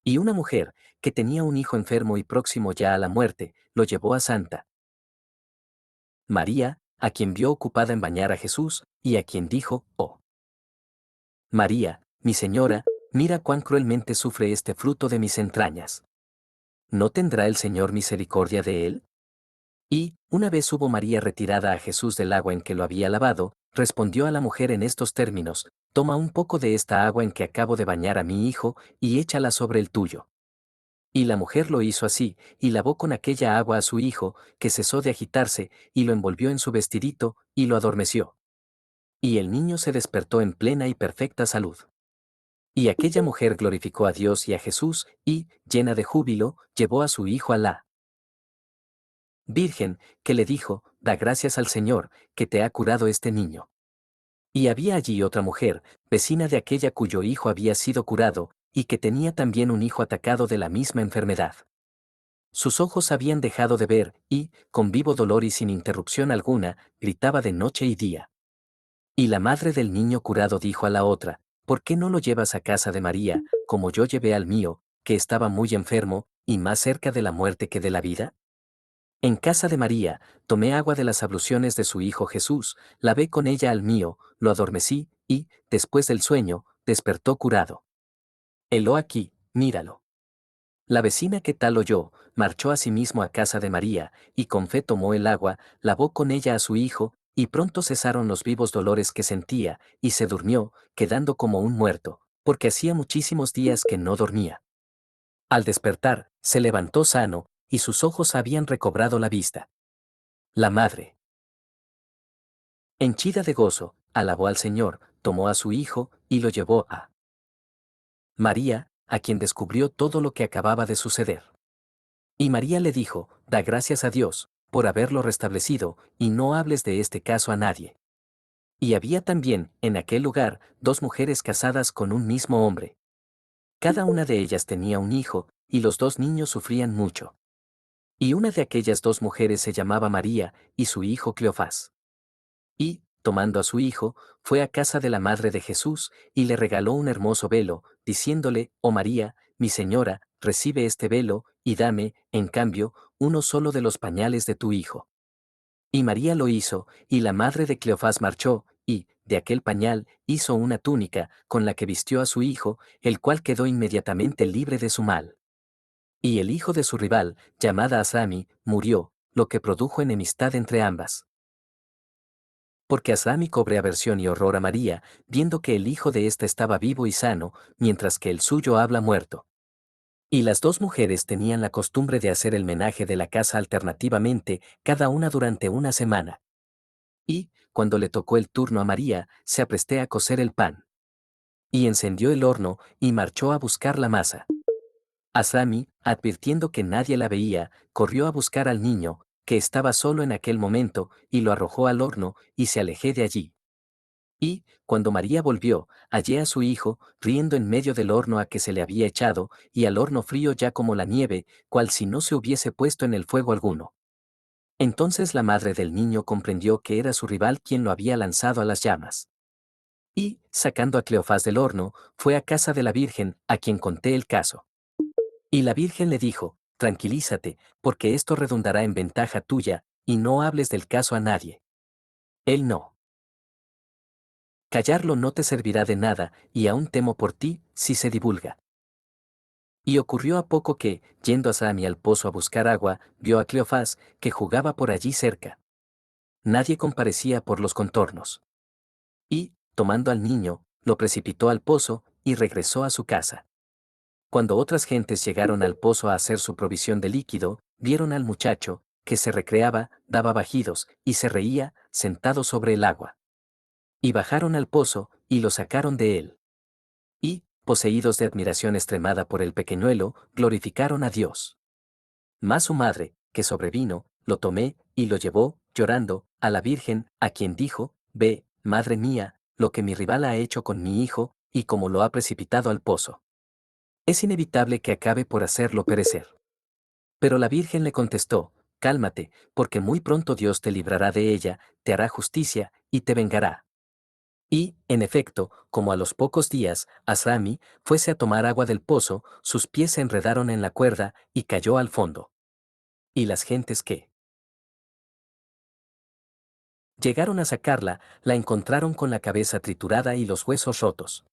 Y una mujer, que tenía un hijo enfermo y próximo ya a la muerte, lo llevó a Santa María, a quien vio ocupada en bañar a Jesús, y a quien dijo: Oh María, mi señora, mira cuán cruelmente sufre este fruto de mis entrañas. ¿No tendrá el Señor misericordia de él? Y, una vez hubo María retirada a Jesús del agua en que lo había lavado, respondió a la mujer en estos términos: Toma un poco de esta agua en que acabo de bañar a mi hijo, y échala sobre el tuyo. Y la mujer lo hizo así, y lavó con aquella agua a su hijo, que cesó de agitarse, y lo envolvió en su vestidito, y lo adormeció. Y el niño se despertó en plena y perfecta salud. Y aquella mujer glorificó a Dios y a Jesús, y, llena de júbilo, llevó a su hijo a la Virgen, que le dijo: Da gracias al Señor, que te ha curado este niño. Y había allí otra mujer, vecina de aquella cuyo hijo había sido curado, y que tenía también un hijo atacado de la misma enfermedad. Sus ojos habían dejado de ver, y, con vivo dolor y sin interrupción alguna, gritaba de noche y día. Y la madre del niño curado dijo a la otra: ¿Por qué no lo llevas a casa de María, como yo llevé al mío, que estaba muy enfermo, y más cerca de la muerte que de la vida? En casa de María, tomé agua de las abluciones de su hijo Jesús, lavé con ella al mío, lo adormecí, y, después del sueño, despertó curado. Helo aquí, míralo. La vecina que tal oyó, marchó asimismo a casa de María, y con fe tomó el agua, lavó con ella a su hijo, y pronto cesaron los vivos dolores que sentía, y se durmió, quedando como un muerto, porque hacía muchísimos días que no dormía. Al despertar, se levantó sano, y sus ojos habían recobrado la vista. La madre, henchida de gozo, alabó al Señor, tomó a su hijo, y lo llevó a María, a quien descubrió todo lo que acababa de suceder. Y María le dijo: Da gracias a Dios, por haberlo restablecido, y no hables de este caso a nadie. Y había también, en aquel lugar, dos mujeres casadas con un mismo hombre. Cada una de ellas tenía un hijo, y los dos niños sufrían mucho. Y una de aquellas dos mujeres se llamaba María, y su hijo Cleofás. Y, tomando a su hijo, fue a casa de la madre de Jesús, y le regaló un hermoso velo, diciéndole: Oh María, mi señora, recibe este velo, y dame, en cambio, uno solo de los pañales de tu hijo. Y María lo hizo, y la madre de Cleofás marchó, y, de aquel pañal, hizo una túnica, con la que vistió a su hijo, el cual quedó inmediatamente libre de su mal. Y el hijo de su rival, llamada Asami, murió, lo que produjo enemistad entre ambas. Porque Asami cobre aversión y horror a María, viendo que el hijo de ésta estaba vivo y sano, mientras que el suyo habla muerto. Y las dos mujeres tenían la costumbre de hacer el menaje de la casa alternativamente, cada una durante una semana. Y, cuando le tocó el turno a María, se apresté a cocer el pan. Y encendió el horno, y marchó a buscar la masa. Asami, advirtiendo que nadie la veía, corrió a buscar al niño, que estaba solo en aquel momento, y lo arrojó al horno, y se alejó de allí. Y, cuando María volvió, hallé a su hijo, riendo en medio del horno a que se le había echado, y al horno frío ya como la nieve, cual si no se hubiese puesto en el fuego alguno. Entonces la madre del niño comprendió que era su rival quien lo había lanzado a las llamas. Y, sacando a Cleofás del horno, fue a casa de la Virgen, a quien conté el caso. Y la Virgen le dijo: Tranquilízate, porque esto redundará en ventaja tuya, y no hables del caso a nadie. Él no. Callarlo no te servirá de nada, y aún temo por ti, si se divulga. Y ocurrió a poco que, yendo a Sami al pozo a buscar agua, vio a Cleofás, que jugaba por allí cerca. Nadie comparecía por los contornos. Y, tomando al niño, lo precipitó al pozo, y regresó a su casa. Cuando otras gentes llegaron al pozo a hacer su provisión de líquido, vieron al muchacho, que se recreaba, daba bajidos, y se reía, sentado sobre el agua. Y bajaron al pozo, y lo sacaron de él. Y, poseídos de admiración extremada por el pequeñuelo, glorificaron a Dios. Mas su madre, que sobrevino, lo tomé, y lo llevó, llorando, a la Virgen, a quien dijo, Ve, madre mía, lo que mi rival ha hecho con mi hijo, y cómo lo ha precipitado al pozo. Es inevitable que acabe por hacerlo perecer. Pero la Virgen le contestó, Cálmate, porque muy pronto Dios te librará de ella, te hará justicia, y te vengará. Y, en efecto, como a los pocos días, Asrami fuese a tomar agua del pozo, sus pies se enredaron en la cuerda, y cayó al fondo. Y las gentes que llegaron a sacarla, la encontraron con la cabeza triturada y los huesos rotos.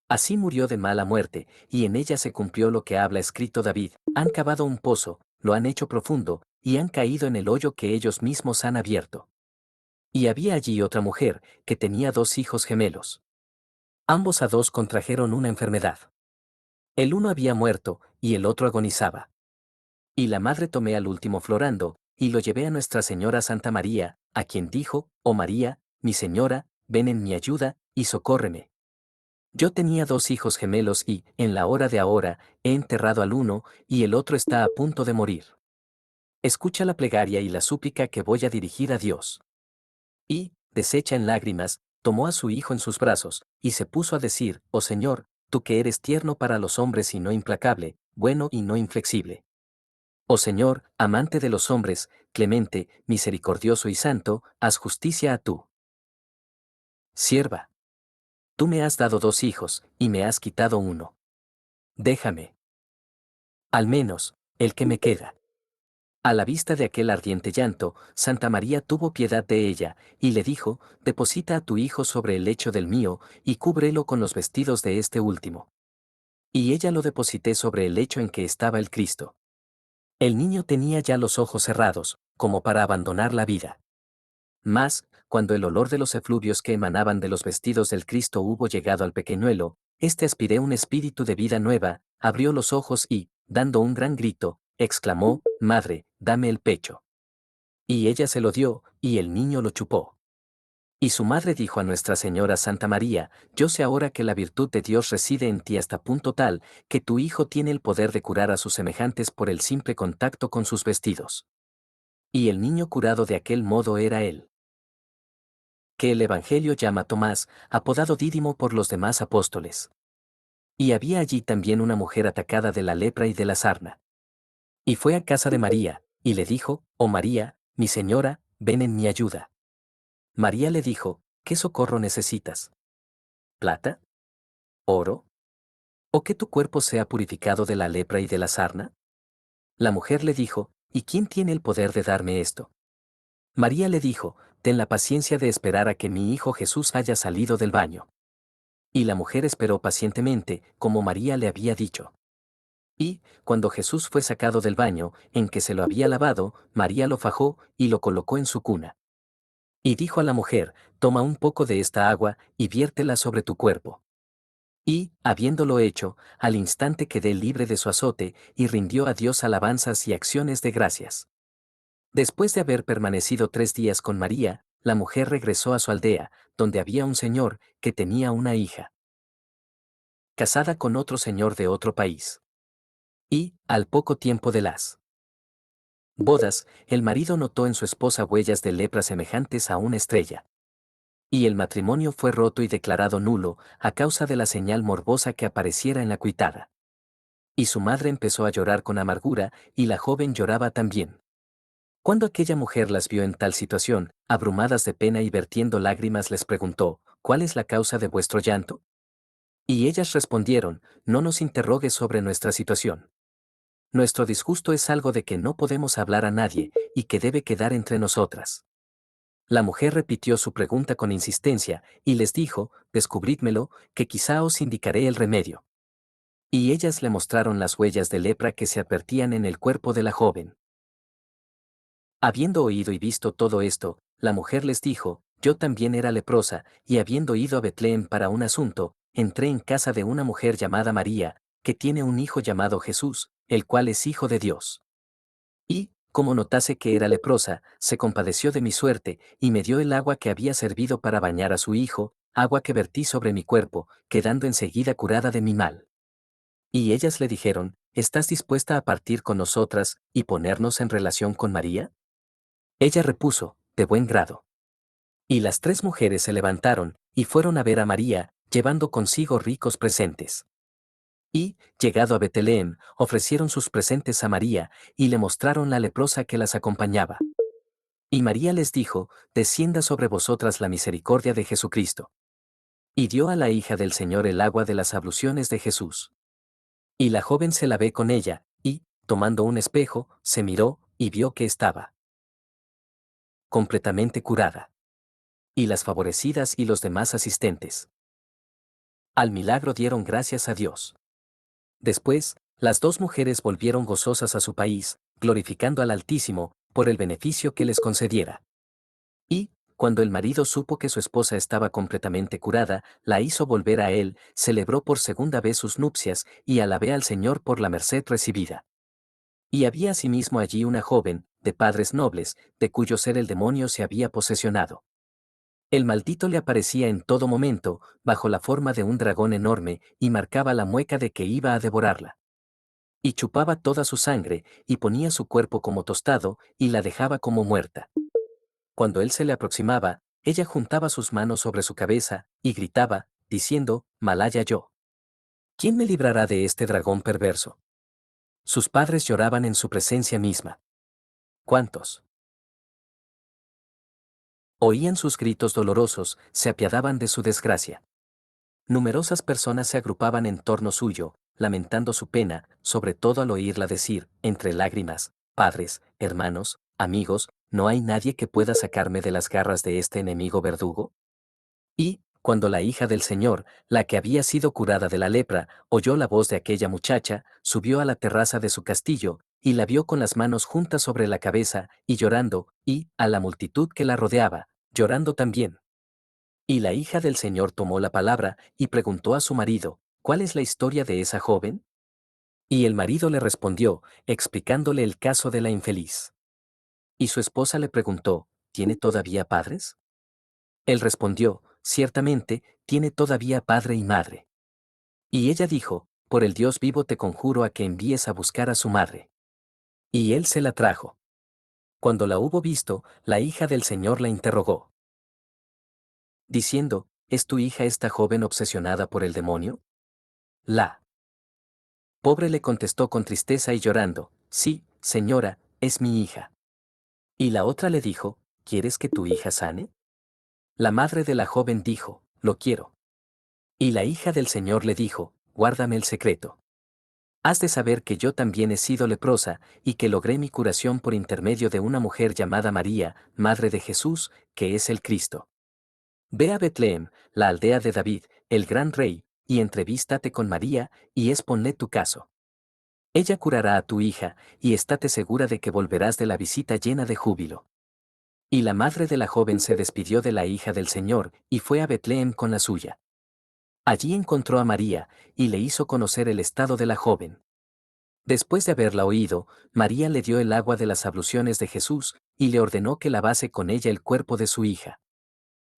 Así murió de mala muerte, y en ella se cumplió lo que habla escrito David, han cavado un pozo, lo han hecho profundo, y han caído en el hoyo que ellos mismos han abierto. Y había allí otra mujer, que tenía 2 hijos gemelos. Ambos a dos contrajeron una enfermedad. El uno había muerto, y el otro agonizaba. Y la madre tomé al último florando, y lo llevé a Nuestra Señora Santa María, a quien dijo, Oh María, mi Señora, ven en mi ayuda, y socórreme. Yo tenía 2 hijos gemelos y, en la hora de ahora, he enterrado al uno, y el otro está a punto de morir. Escucha la plegaria y la súplica que voy a dirigir a Dios. Y, deshecha en lágrimas, tomó a su hijo en sus brazos, y se puso a decir, Oh Señor, tú que eres tierno para los hombres y no implacable, bueno y no inflexible. Oh Señor, amante de los hombres, clemente, misericordioso y santo, haz justicia a tú. Sierva. Tú me has dado 2 hijos, y me has quitado uno. Déjame. Al menos, el que me queda. A la vista de aquel ardiente llanto, Santa María tuvo piedad de ella, y le dijo, Deposita a tu hijo sobre el lecho del mío, y cúbrelo con los vestidos de este último. Y ella lo deposité sobre el lecho en que estaba el Cristo. El niño tenía ya los ojos cerrados, como para abandonar la vida. Mas, cuando el olor de los efluvios que emanaban de los vestidos del Cristo hubo llegado al pequeñuelo, éste aspiré un espíritu de vida nueva, abrió los ojos y, dando un gran grito, exclamó, Madre, dame el pecho. Y ella se lo dio, y el niño lo chupó. Y su madre dijo a Nuestra Señora Santa María, Yo sé ahora que la virtud de Dios reside en ti hasta punto tal, que tu hijo tiene el poder de curar a sus semejantes por el simple contacto con sus vestidos. Y el niño curado de aquel modo era él, que el Evangelio llama Tomás, apodado Dídimo por los demás apóstoles. Y había allí también una mujer atacada de la lepra y de la sarna. Y fue a casa de María, y le dijo, Oh María, mi señora, ven en mi ayuda. María le dijo, ¿qué socorro necesitas? ¿Plata? ¿Oro? ¿O que tu cuerpo sea purificado de la lepra y de la sarna? La mujer le dijo, ¿y quién tiene el poder de darme esto? María le dijo, Ten la paciencia de esperar a que mi hijo Jesús haya salido del baño. Y la mujer esperó pacientemente, como María le había dicho. Y, cuando Jesús fue sacado del baño, en que se lo había lavado, María lo fajó, y lo colocó en su cuna. Y dijo a la mujer, Toma un poco de esta agua, y viértela sobre tu cuerpo. Y, habiéndolo hecho, al instante quedé libre de su azote, y rindió a Dios alabanzas y acciones de gracias. Después de haber permanecido 3 días con María, la mujer regresó a su aldea, donde había un señor, que tenía una hija, casada con otro señor de otro país. Y, al poco tiempo de las bodas, el marido notó en su esposa huellas de lepra semejantes a una estrella. Y el matrimonio fue roto y declarado nulo, a causa de la señal morbosa que apareciera en la cuitada. Y su madre empezó a llorar con amargura, y la joven lloraba también. Cuando aquella mujer las vio en tal situación, abrumadas de pena y vertiendo lágrimas, les preguntó, ¿cuál es la causa de vuestro llanto? Y ellas respondieron, no nos interrogues sobre nuestra situación. Nuestro disgusto es algo de que no podemos hablar a nadie, y que debe quedar entre nosotras. La mujer repitió su pregunta con insistencia, y les dijo, descubrídmelo, que quizá os indicaré el remedio. Y ellas le mostraron las huellas de lepra que se advertían en el cuerpo de la joven. Habiendo oído y visto todo esto, la mujer les dijo, yo también era leprosa, y habiendo ido a Betlén para un asunto, entré en casa de una mujer llamada María, que tiene un hijo llamado Jesús, el cual es hijo de Dios. Y, como notase que era leprosa, se compadeció de mi suerte, y me dio el agua que había servido para bañar a su hijo, agua que vertí sobre mi cuerpo, quedando enseguida curada de mi mal. Y ellas le dijeron, ¿estás dispuesta a partir con nosotras y ponernos en relación con María? Ella repuso, de buen grado. Y las tres mujeres se levantaron, y fueron a ver a María, llevando consigo ricos presentes. Y, llegado a Betlem, ofrecieron sus presentes a María, y le mostraron la leprosa que las acompañaba. Y María les dijo, descienda sobre vosotras la misericordia de Jesucristo. Y dio a la hija del Señor el agua de las abluciones de Jesús. Y la joven se lavé con ella, y, tomando un espejo, se miró, y vio que estaba completamente curada. Y las favorecidas y los demás asistentes al milagro dieron gracias a Dios. Después, las dos mujeres volvieron gozosas a su país, glorificando al Altísimo, por el beneficio que les concediera. Y, cuando el marido supo que su esposa estaba completamente curada, la hizo volver a él, celebró por segunda vez sus nupcias, y alabé al Señor por la merced recibida. Y había asimismo allí una joven, de padres nobles, de cuyo ser el demonio se había posesionado. El maldito le aparecía en todo momento, bajo la forma de un dragón enorme, y marcaba la mueca de que iba a devorarla. Y chupaba toda su sangre, y ponía su cuerpo como tostado, y la dejaba como muerta. Cuando él se le aproximaba, ella juntaba sus manos sobre su cabeza, y gritaba, diciendo, Malaya yo. ¿Quién me librará de este dragón perverso? Sus padres lloraban en su presencia misma. ¿Cuántos oían sus gritos dolorosos, se apiadaban de su desgracia? Numerosas personas se agrupaban en torno suyo, lamentando su pena, sobre todo al oírla decir, entre lágrimas, padres, hermanos, amigos, ¿no hay nadie que pueda sacarme de las garras de este enemigo verdugo? Y, cuando la hija del Señor, la que había sido curada de la lepra, oyó la voz de aquella muchacha, subió a la terraza de su castillo, y la vio con las manos juntas sobre la cabeza, y llorando, y, a la multitud que la rodeaba, llorando también. Y la hija del Señor tomó la palabra, y preguntó a su marido, ¿cuál es la historia de esa joven? Y el marido le respondió, explicándole el caso de la infeliz. Y su esposa le preguntó, ¿tiene todavía padres? Él respondió, ciertamente, tiene todavía padre y madre. Y ella dijo, por el Dios vivo te conjuro a que envíes a buscar a su madre. Y él se la trajo. Cuando la hubo visto, la hija del Señor la interrogó, diciendo, ¿es tu hija esta joven obsesionada por el demonio? La pobre le contestó con tristeza y llorando, sí, señora, es mi hija. Y la otra le dijo, ¿quieres que tu hija sane? La madre de la joven dijo, lo quiero. Y la hija del Señor le dijo, guárdame el secreto. Has de saber que yo también he sido leprosa, y que logré mi curación por intermedio de una mujer llamada María, madre de Jesús, que es el Cristo. Ve a Betlem, la aldea de David, el gran rey, y entrevístate con María, y exponle tu caso. Ella curará a tu hija, y estate segura de que volverás de la visita llena de júbilo. Y la madre de la joven se despidió de la hija del Señor, y fue a Betlem con la suya. Allí encontró a María, y le hizo conocer el estado de la joven. Después de haberla oído, María le dio el agua de las abluciones de Jesús, y le ordenó que lavase con ella el cuerpo de su hija.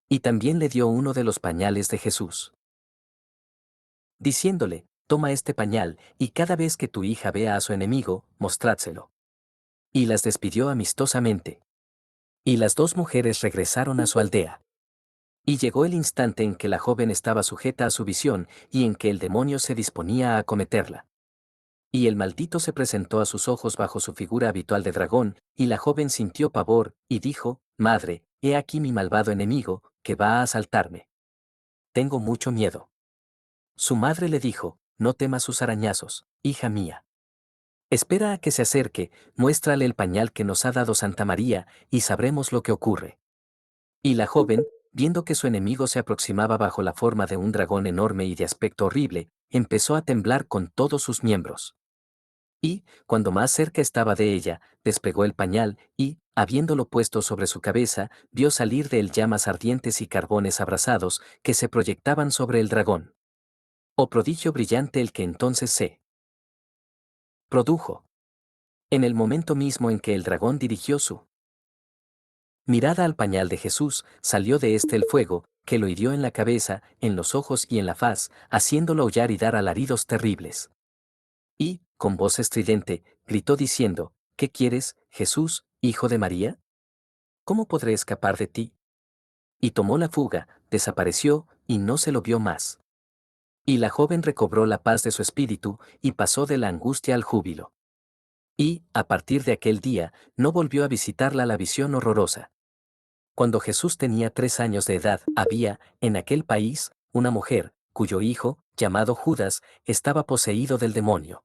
Y también le dio uno de los pañales de Jesús, diciéndole, toma este pañal, y cada vez que tu hija vea a su enemigo, mostrádselo. Y las despidió amistosamente. Y las dos mujeres regresaron a su aldea. Y llegó el instante en que la joven estaba sujeta a su visión, y en que el demonio se disponía a acometerla. Y el maldito se presentó a sus ojos bajo su figura habitual de dragón, y la joven sintió pavor, y dijo, Madre, he aquí mi malvado enemigo, que va a asaltarme. Tengo mucho miedo. Su madre le dijo, no temas sus arañazos, hija mía. Espera a que se acerque, muéstrale el pañal que nos ha dado Santa María, y sabremos lo que ocurre. Y la joven, viendo que su enemigo se aproximaba bajo la forma de un dragón enorme y de aspecto horrible, empezó a temblar con todos sus miembros. Y, cuando más cerca estaba de ella, despegó el pañal, y, habiéndolo puesto sobre su cabeza, vio salir de él llamas ardientes y carbones abrasados, que se proyectaban sobre el dragón. Oh prodigio brillante el que entonces se produjo. En el momento mismo en que el dragón dirigió su mirada al pañal de Jesús, salió de éste el fuego, que lo hirió en la cabeza, en los ojos y en la faz, haciéndolo aullar y dar alaridos terribles. Y, con voz estridente, gritó diciendo, ¿qué quieres, Jesús, hijo de María? ¿Cómo podré escapar de ti? Y tomó la fuga, desapareció, y no se lo vio más. Y la joven recobró la paz de su espíritu, y pasó de la angustia al júbilo. Y, a partir de aquel día, no volvió a visitarla la visión horrorosa. Cuando Jesús tenía 3 años de edad, había, en aquel país, una mujer, cuyo hijo, llamado Judas, estaba poseído del demonio.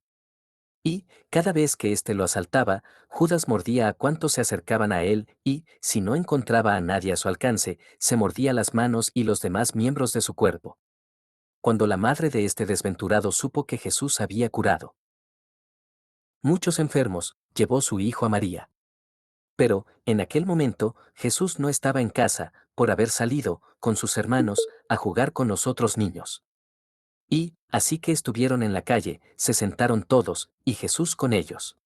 Y, cada vez que éste lo asaltaba, Judas mordía a cuantos se acercaban a él, y, si no encontraba a nadie a su alcance, se mordía las manos y los demás miembros de su cuerpo. Cuando la madre de este desventurado supo que Jesús había curado muchos enfermos, llevó su hijo a María. Pero, en aquel momento, Jesús no estaba en casa, por haber salido, con sus hermanos, a jugar con los otros niños. Y, así que estuvieron en la calle, se sentaron todos, y Jesús con ellos.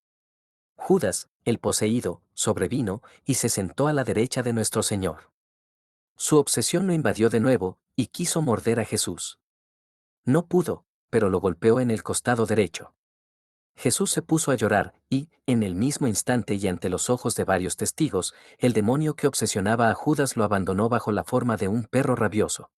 Judas, el poseído, sobrevino, y se sentó a la derecha de nuestro Señor. Su obsesión lo invadió de nuevo, y quiso morder a Jesús. No pudo, pero lo golpeó en el costado derecho. Jesús se puso a llorar, y, en el mismo instante y ante los ojos de varios testigos, el demonio que obsesionaba a Judas lo abandonó bajo la forma de un perro rabioso.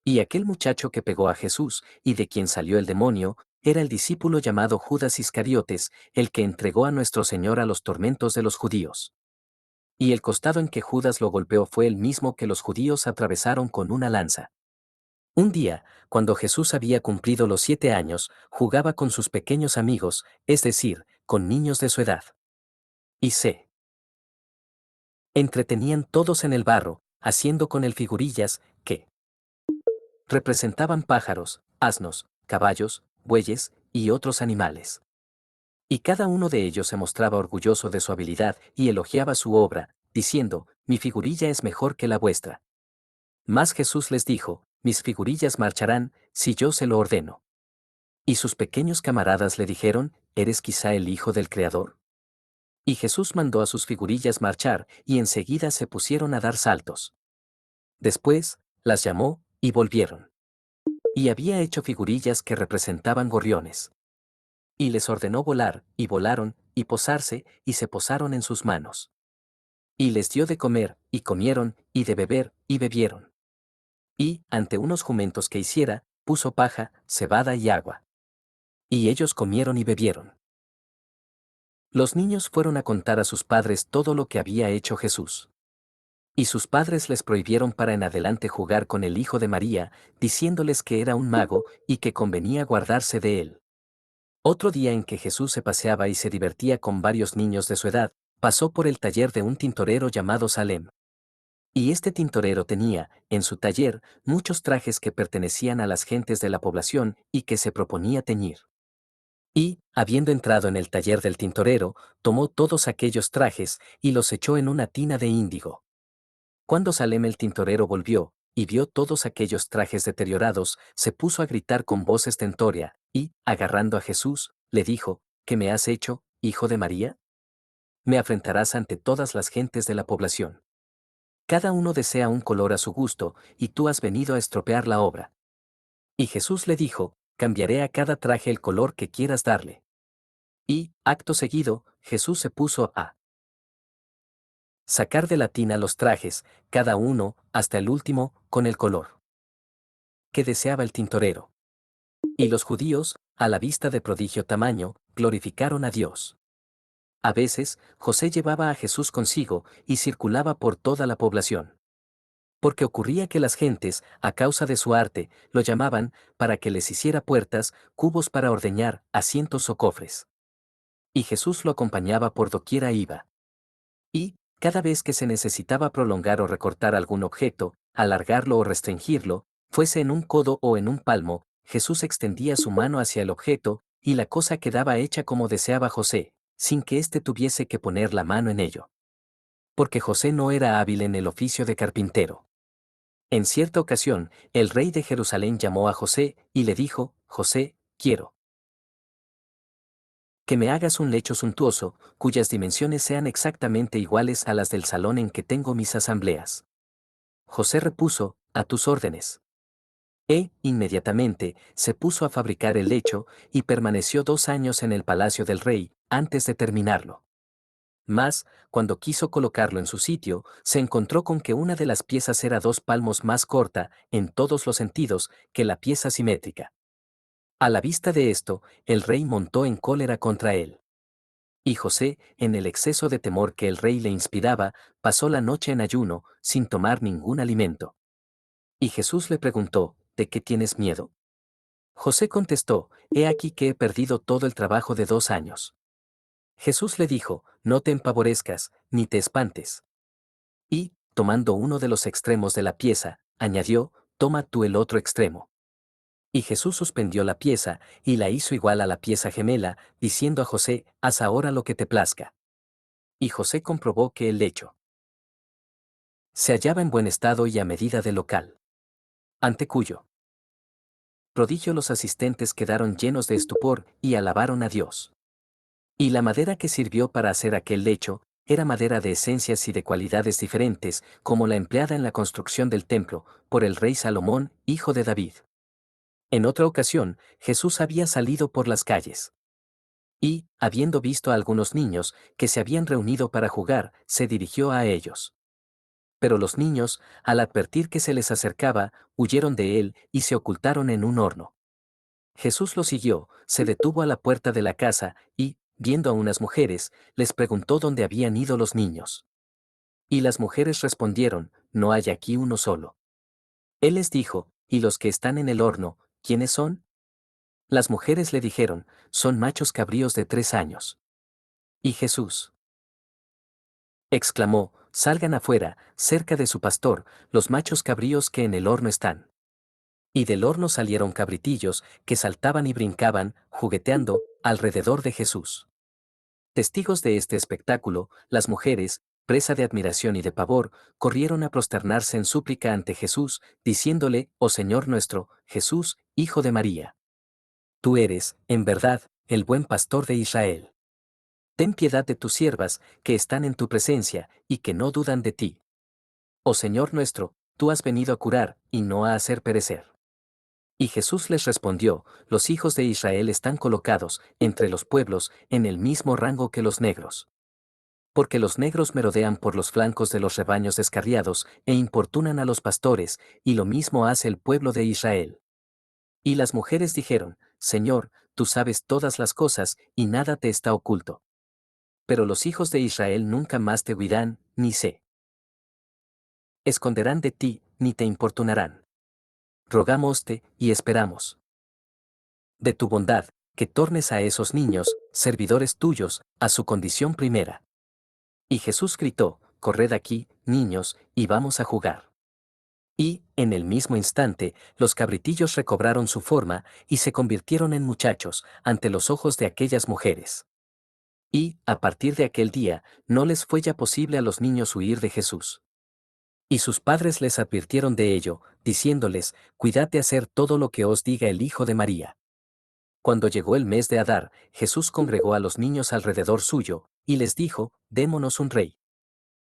Y aquel muchacho que pegó a Jesús, y de quien salió el demonio, era el discípulo llamado Judas Iscariotes, el que entregó a nuestro Señor a los tormentos de los judíos. Y el costado en que Judas lo golpeó fue el mismo que los judíos atravesaron con una lanza. Un día, cuando Jesús había cumplido los 7 años, jugaba con sus pequeños amigos, es decir, con niños de su edad. Y se entretenían todos en el barro, haciendo con él figurillas, que representaban pájaros, asnos, caballos, bueyes y otros animales. Y cada uno de ellos se mostraba orgulloso de su habilidad y elogiaba su obra, diciendo, mi figurilla es mejor que la vuestra. Mas Jesús les dijo, mis figurillas marcharán, si yo se lo ordeno. Y sus pequeños camaradas le dijeron, ¿eres quizá el hijo del Creador? Y Jesús mandó a sus figurillas marchar, y enseguida se pusieron a dar saltos. Después, las llamó, y volvieron. Y había hecho figurillas que representaban gorriones. Y les ordenó volar, y volaron, y posarse, y se posaron en sus manos. Y les dio de comer, y comieron, y de beber, y bebieron. Y, ante unos jumentos que hiciera, puso paja, cebada y agua. Y ellos comieron y bebieron. Los niños fueron a contar a sus padres todo lo que había hecho Jesús. Y sus padres les prohibieron para en adelante jugar con el hijo de María, diciéndoles que era un mago y que convenía guardarse de él. Otro día en que Jesús se paseaba y se divertía con varios niños de su edad, pasó por el taller de un tintorero llamado Salem. Y este tintorero tenía, en su taller, muchos trajes que pertenecían a las gentes de la población y que se proponía teñir. Y, habiendo entrado en el taller del tintorero, tomó todos aquellos trajes y los echó en una tina de índigo. Cuando Salem el tintorero volvió, y vio todos aquellos trajes deteriorados, se puso a gritar con voz estentórea, y, agarrando a Jesús, le dijo, ¿qué me has hecho, hijo de María? Me afrentarás ante todas las gentes de la población. Cada uno desea un color a su gusto, y tú has venido a estropear la obra. Y Jesús le dijo, cambiaré a cada traje el color que quieras darle. Y, acto seguido, Jesús se puso a sacar de la tina los trajes, cada uno, hasta el último, con el color que deseaba el tintorero. Y los judíos, a la vista de prodigio tamaño, glorificaron a Dios. A veces, José llevaba a Jesús consigo y circulaba por toda la población. Porque ocurría que las gentes, a causa de su arte, lo llamaban, para que les hiciera puertas, cubos para ordeñar, asientos o cofres. Y Jesús lo acompañaba por doquiera iba. Y, cada vez que se necesitaba prolongar o recortar algún objeto, alargarlo o restringirlo, fuese en un codo o en un palmo, Jesús extendía su mano hacia el objeto, y la cosa quedaba hecha como deseaba José, sin que éste tuviese que poner la mano en ello. Porque José no era hábil en el oficio de carpintero. En cierta ocasión, el rey de Jerusalén llamó a José, y le dijo, José, quiero Que me hagas un lecho suntuoso, cuyas dimensiones sean exactamente iguales a las del salón en que tengo mis asambleas. José repuso, a tus órdenes. Inmediatamente, se puso a fabricar el lecho, y permaneció 2 años en el palacio del rey, antes de terminarlo. Mas, cuando quiso colocarlo en su sitio, se encontró con que una de las piezas era 2 palmos más corta, en todos los sentidos, que la pieza simétrica. A la vista de esto, el rey montó en cólera contra él. Y José, en el exceso de temor que el rey le inspiraba, pasó la noche en ayuno, sin tomar ningún alimento. Y Jesús le preguntó, ¿de qué tienes miedo? José contestó, he aquí que he perdido todo el trabajo de 2 años. Jesús le dijo, no te empavorezcas, ni te espantes. Y, tomando uno de los extremos de la pieza, añadió, toma tú el otro extremo. Y Jesús suspendió la pieza, y la hizo igual a la pieza gemela, diciendo a José, haz ahora lo que te plazca. Y José comprobó que el lecho se hallaba en buen estado y a medida del local, ante cuyo prodigio los asistentes quedaron llenos de estupor y alabaron a Dios. Y la madera que sirvió para hacer aquel lecho, era madera de esencias y de cualidades diferentes, como la empleada en la construcción del templo, por el rey Salomón, hijo de David. En otra ocasión, Jesús había salido por las calles. Y, habiendo visto a algunos niños, que se habían reunido para jugar, se dirigió a ellos. Pero los niños, al advertir que se les acercaba, huyeron de él y se ocultaron en un horno. Jesús los siguió, se detuvo a la puerta de la casa y, viendo a unas mujeres, les preguntó dónde habían ido los niños. Y las mujeres respondieron, no hay aquí uno solo. Él les dijo, ¿y los que están en el horno, quiénes son? Las mujeres le dijeron, son machos cabríos de 3 años. Y Jesús exclamó, salgan afuera, cerca de su pastor, los machos cabríos que en el horno están. Y del horno salieron cabritillos, que saltaban y brincaban, jugueteando, alrededor de Jesús. Testigos de este espectáculo, las mujeres, presa de admiración y de pavor, corrieron a prosternarse en súplica ante Jesús, diciéndole, oh Señor nuestro, Jesús, Hijo de María. Tú eres, en verdad, el buen pastor de Israel. Ten piedad de tus siervas, que están en tu presencia, y que no dudan de ti. Oh Señor nuestro, tú has venido a curar, y no a hacer perecer. Y Jesús les respondió, los hijos de Israel están colocados, entre los pueblos, en el mismo rango que los negros. Porque los negros merodean por los flancos de los rebaños descarriados, e importunan a los pastores, y lo mismo hace el pueblo de Israel. Y las mujeres dijeron, Señor, tú sabes todas las cosas, y nada te está oculto. Pero los hijos de Israel nunca más te huirán, ni se esconderán de ti, ni te importunarán. Rogámoste, y esperamos. De tu bondad, que tornes a esos niños, servidores tuyos, a su condición primera. Y Jesús gritó, corred aquí, niños, y vamos a jugar. Y, en el mismo instante, los cabritillos recobraron su forma, y se convirtieron en muchachos, ante los ojos de aquellas mujeres. Y, a partir de aquel día, no les fue ya posible a los niños huir de Jesús. Y sus padres les advirtieron de ello, diciéndoles, cuidad de hacer todo lo que os diga el Hijo de María. Cuando llegó el mes de Adar, Jesús congregó a los niños alrededor suyo, y les dijo, démonos un rey.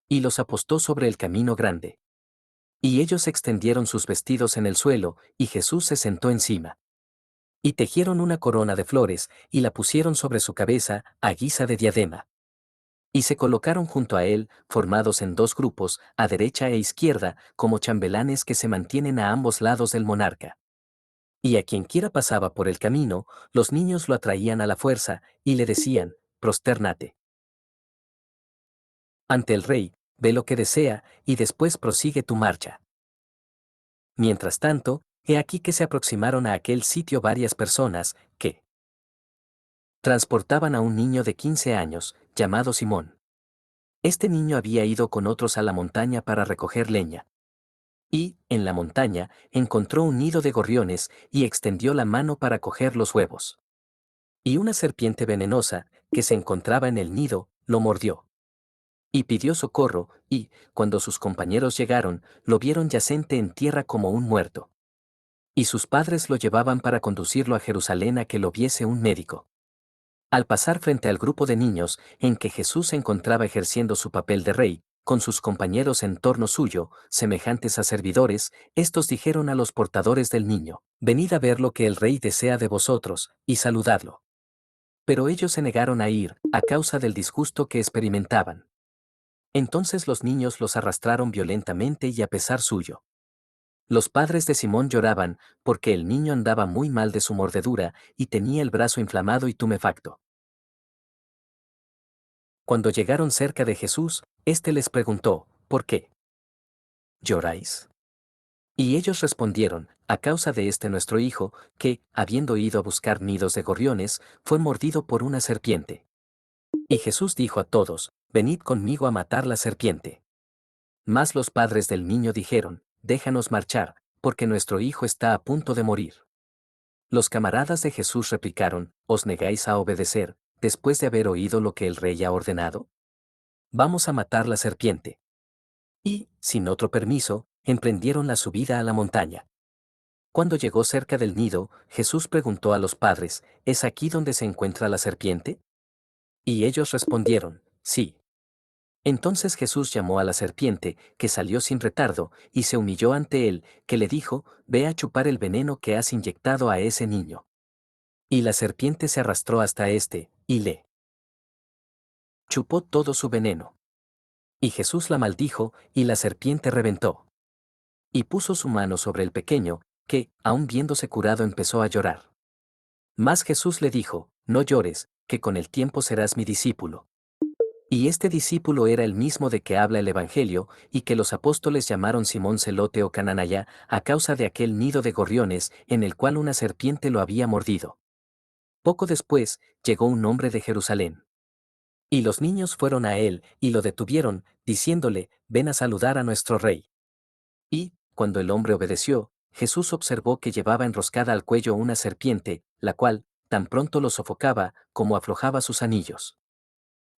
Y los apostó sobre el camino grande. Y ellos extendieron sus vestidos en el suelo, y Jesús se sentó encima. Y tejieron una corona de flores, y la pusieron sobre su cabeza, a guisa de diadema. Y se colocaron junto a él, formados en 2 grupos, a derecha e izquierda, como chambelanes que se mantienen a ambos lados del monarca. Y a quien quiera pasaba por el camino, los niños lo atraían a la fuerza, y le decían, prostérnate ante el rey, ve lo que desea, y después prosigue tu marcha. Mientras tanto, he aquí que se aproximaron a aquel sitio varias personas, que transportaban a un niño de 15 años, llamado Simón. Este niño había ido con otros a la montaña para recoger leña. Y, en la montaña, encontró un nido de gorriones, y extendió la mano para coger los huevos. Y una serpiente venenosa, que se encontraba en el nido, lo mordió. Y pidió socorro, y, cuando sus compañeros llegaron, lo vieron yacente en tierra como un muerto. Y sus padres lo llevaban para conducirlo a Jerusalén a que lo viese un médico. Al pasar frente al grupo de niños en que Jesús se encontraba ejerciendo su papel de rey, con sus compañeros en torno suyo, semejantes a servidores, estos dijeron a los portadores del niño, venid a ver lo que el rey desea de vosotros, y saludadlo. Pero ellos se negaron a ir, a causa del disgusto que experimentaban. Entonces los niños los arrastraron violentamente y a pesar suyo. Los padres de Simón lloraban, porque el niño andaba muy mal de su mordedura y tenía el brazo inflamado y tumefacto. Cuando llegaron cerca de Jesús, éste les preguntó, ¿por qué lloráis? Y ellos respondieron, a causa de este nuestro hijo, que, habiendo ido a buscar nidos de gorriones, fue mordido por una serpiente. Y Jesús dijo a todos, venid conmigo a matar la serpiente. Mas los padres del niño dijeron, déjanos marchar, porque nuestro hijo está a punto de morir. Los camaradas de Jesús replicaron, ¿os negáis a obedecer, después de haber oído lo que el rey ha ordenado? Vamos a matar la serpiente. Y, sin otro permiso, emprendieron la subida a la montaña. Cuando llegó cerca del nido, Jesús preguntó a los padres, ¿es aquí donde se encuentra la serpiente? Y ellos respondieron, sí. Entonces Jesús llamó a la serpiente, que salió sin retardo, y se humilló ante él, que le dijo, ve a chupar el veneno que has inyectado a ese niño. Y la serpiente se arrastró hasta éste, y le chupó todo su veneno. Y Jesús la maldijo, y la serpiente reventó. Y puso su mano sobre el pequeño, que, aun viéndose curado, empezó a llorar. Mas Jesús le dijo, no llores, que con el tiempo serás mi discípulo. Y este discípulo era el mismo de que habla el Evangelio, y que los apóstoles llamaron Simón Celote o Cananaya, a causa de aquel nido de gorriones, en el cual una serpiente lo había mordido. Poco después, llegó un hombre de Jerusalén. Y los niños fueron a él, y lo detuvieron, diciéndole, ven a saludar a nuestro rey. Y, cuando el hombre obedeció, Jesús observó que llevaba enroscada al cuello una serpiente, la cual, tan pronto lo sofocaba, como aflojaba sus anillos.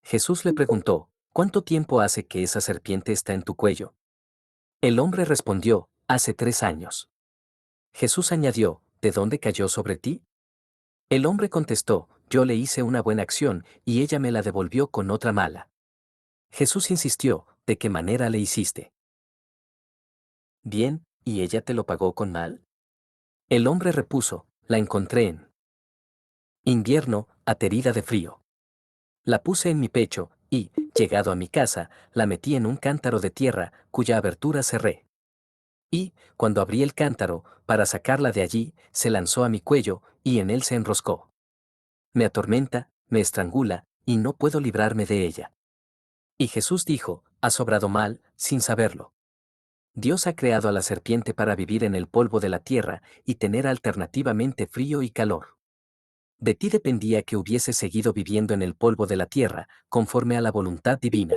Jesús le preguntó, ¿cuánto tiempo hace que esa serpiente está en tu cuello? El hombre respondió, hace 3 años. Jesús añadió, ¿de dónde cayó sobre ti? El hombre contestó, yo le hice una buena acción, y ella me la devolvió con otra mala. Jesús insistió, ¿de qué manera le hiciste? Bien, ¿y ella te lo pagó con mal? El hombre repuso, la encontré en invierno, aterida de frío. La puse en mi pecho, y, llegado a mi casa, la metí en un cántaro de tierra, cuya abertura cerré. Y, cuando abrí el cántaro, para sacarla de allí, se lanzó a mi cuello, y en él se enroscó. Me atormenta, me estrangula, y no puedo librarme de ella. Y Jesús dijo, has obrado mal, sin saberlo. Dios ha creado a la serpiente para vivir en el polvo de la tierra, y tener alternativamente frío y calor. De ti dependía que hubiese seguido viviendo en el polvo de la tierra, conforme a la voluntad divina.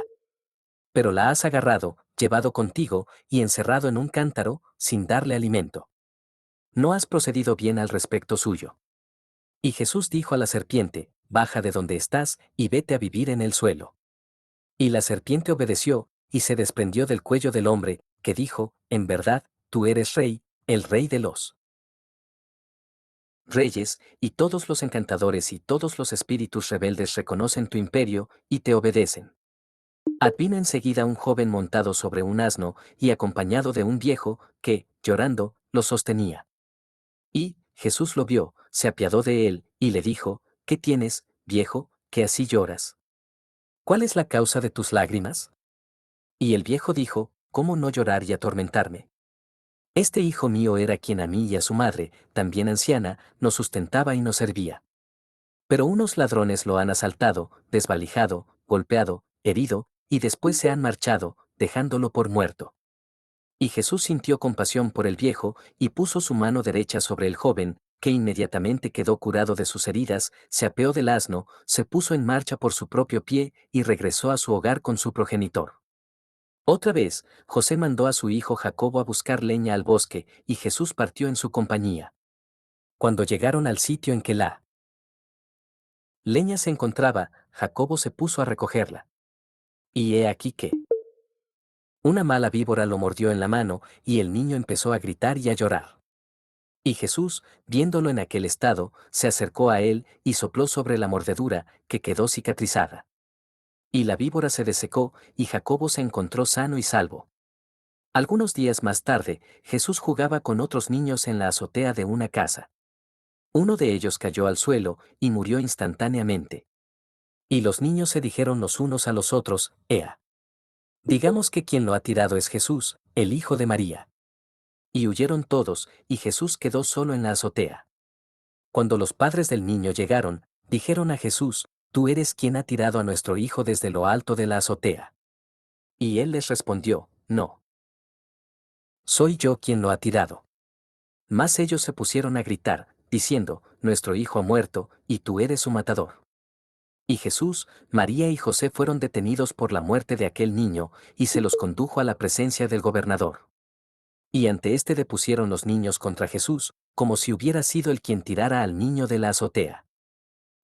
Pero la has agarrado, llevado contigo, y encerrado en un cántaro, sin darle alimento. No has procedido bien al respecto suyo. Y Jesús dijo a la serpiente, baja de donde estás, y vete a vivir en el suelo. Y la serpiente obedeció, y se desprendió del cuello del hombre, que dijo, en verdad, tú eres rey, el rey de los reyes, y todos los encantadores y todos los espíritus rebeldes reconocen tu imperio, y te obedecen. Advino enseguida un joven montado sobre un asno, y acompañado de un viejo, que, llorando, lo sostenía. Y, Jesús lo vio, se apiadó de él, y le dijo, ¿qué tienes, viejo, que así lloras? ¿Cuál es la causa de tus lágrimas? Y el viejo dijo, ¿cómo no llorar y atormentarme? Este hijo mío era quien a mí y a su madre, también anciana, nos sustentaba y nos servía. Pero unos ladrones lo han asaltado, desvalijado, golpeado, herido, y después se han marchado, dejándolo por muerto. Y Jesús sintió compasión por el viejo, y puso su mano derecha sobre el joven, que inmediatamente quedó curado de sus heridas, se apeó del asno, se puso en marcha por su propio pie, y regresó a su hogar con su progenitor. Otra vez, José mandó a su hijo Jacobo a buscar leña al bosque, y Jesús partió en su compañía. Cuando llegaron al sitio en que la leña se encontraba, Jacobo se puso a recogerla. Y he aquí que una mala víbora lo mordió en la mano, y el niño empezó a gritar y a llorar. Y Jesús, viéndolo en aquel estado, se acercó a él y sopló sobre la mordedura, que quedó cicatrizada. Y la víbora se desecó, y Jacobo se encontró sano y salvo. Algunos días más tarde, Jesús jugaba con otros niños en la azotea de una casa. Uno de ellos cayó al suelo y murió instantáneamente. Y los niños se dijeron los unos a los otros, Ea. Digamos que quien lo ha tirado es Jesús, el hijo de María. Y huyeron todos, y Jesús quedó solo en la azotea. Cuando los padres del niño llegaron, dijeron a Jesús, Tú eres quien ha tirado a nuestro hijo desde lo alto de la azotea. Y él les respondió, No. Soy yo quien lo ha tirado. Mas ellos se pusieron a gritar, diciendo, Nuestro hijo ha muerto, y tú eres su matador. Y Jesús, María y José fueron detenidos por la muerte de aquel niño, y se los condujo a la presencia del gobernador. Y ante éste depusieron los niños contra Jesús, como si hubiera sido el quien tirara al niño de la azotea.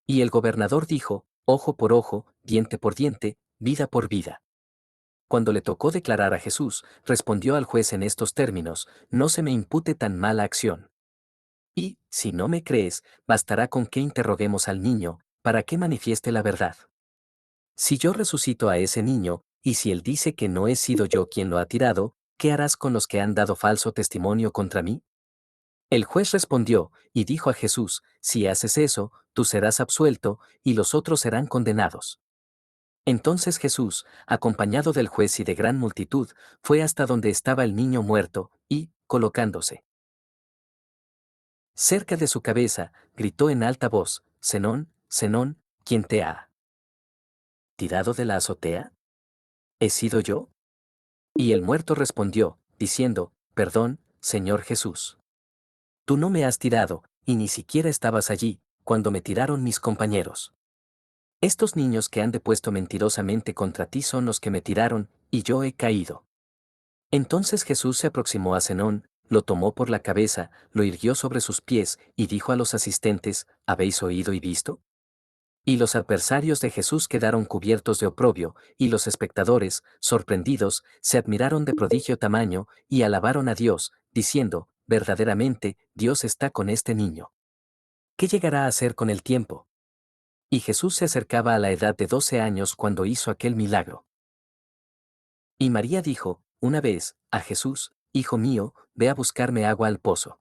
Y el gobernador dijo, Ojo por ojo, diente por diente, vida por vida. Cuando le tocó declarar a Jesús, respondió al juez en estos términos, No se me impute tan mala acción. Y, si no me crees, bastará con que interroguemos al niño, para que manifieste la verdad. Si yo resucito a ese niño, y si él dice que no he sido yo quien lo ha tirado, ¿qué harás con los que han dado falso testimonio contra mí? El juez respondió, y dijo a Jesús, Si haces eso, tú serás absuelto, y los otros serán condenados. Entonces Jesús, acompañado del juez y de gran multitud, fue hasta donde estaba el niño muerto, y, colocándose cerca de su cabeza, gritó en alta voz, Zenón, Zenón, ¿quién te ha tirado de la azotea? ¿He sido yo? Y el muerto respondió, diciendo, Perdón, Señor Jesús. Tú no me has tirado, y ni siquiera estabas allí, cuando me tiraron mis compañeros. Estos niños que han depuesto mentirosamente contra ti son los que me tiraron, y yo he caído. Entonces Jesús se aproximó a Zenón, lo tomó por la cabeza, lo irguió sobre sus pies, y dijo a los asistentes, ¿Habéis oído y visto? Y los adversarios de Jesús quedaron cubiertos de oprobio, y los espectadores, sorprendidos, se admiraron de prodigio tamaño, y alabaron a Dios, diciendo, verdaderamente, Dios está con este niño. ¿Qué llegará a hacer con el tiempo? Y Jesús se acercaba a la edad de 12 años cuando hizo aquel milagro. Y María dijo, una vez, a Jesús, Hijo mío, ve a buscarme agua al pozo.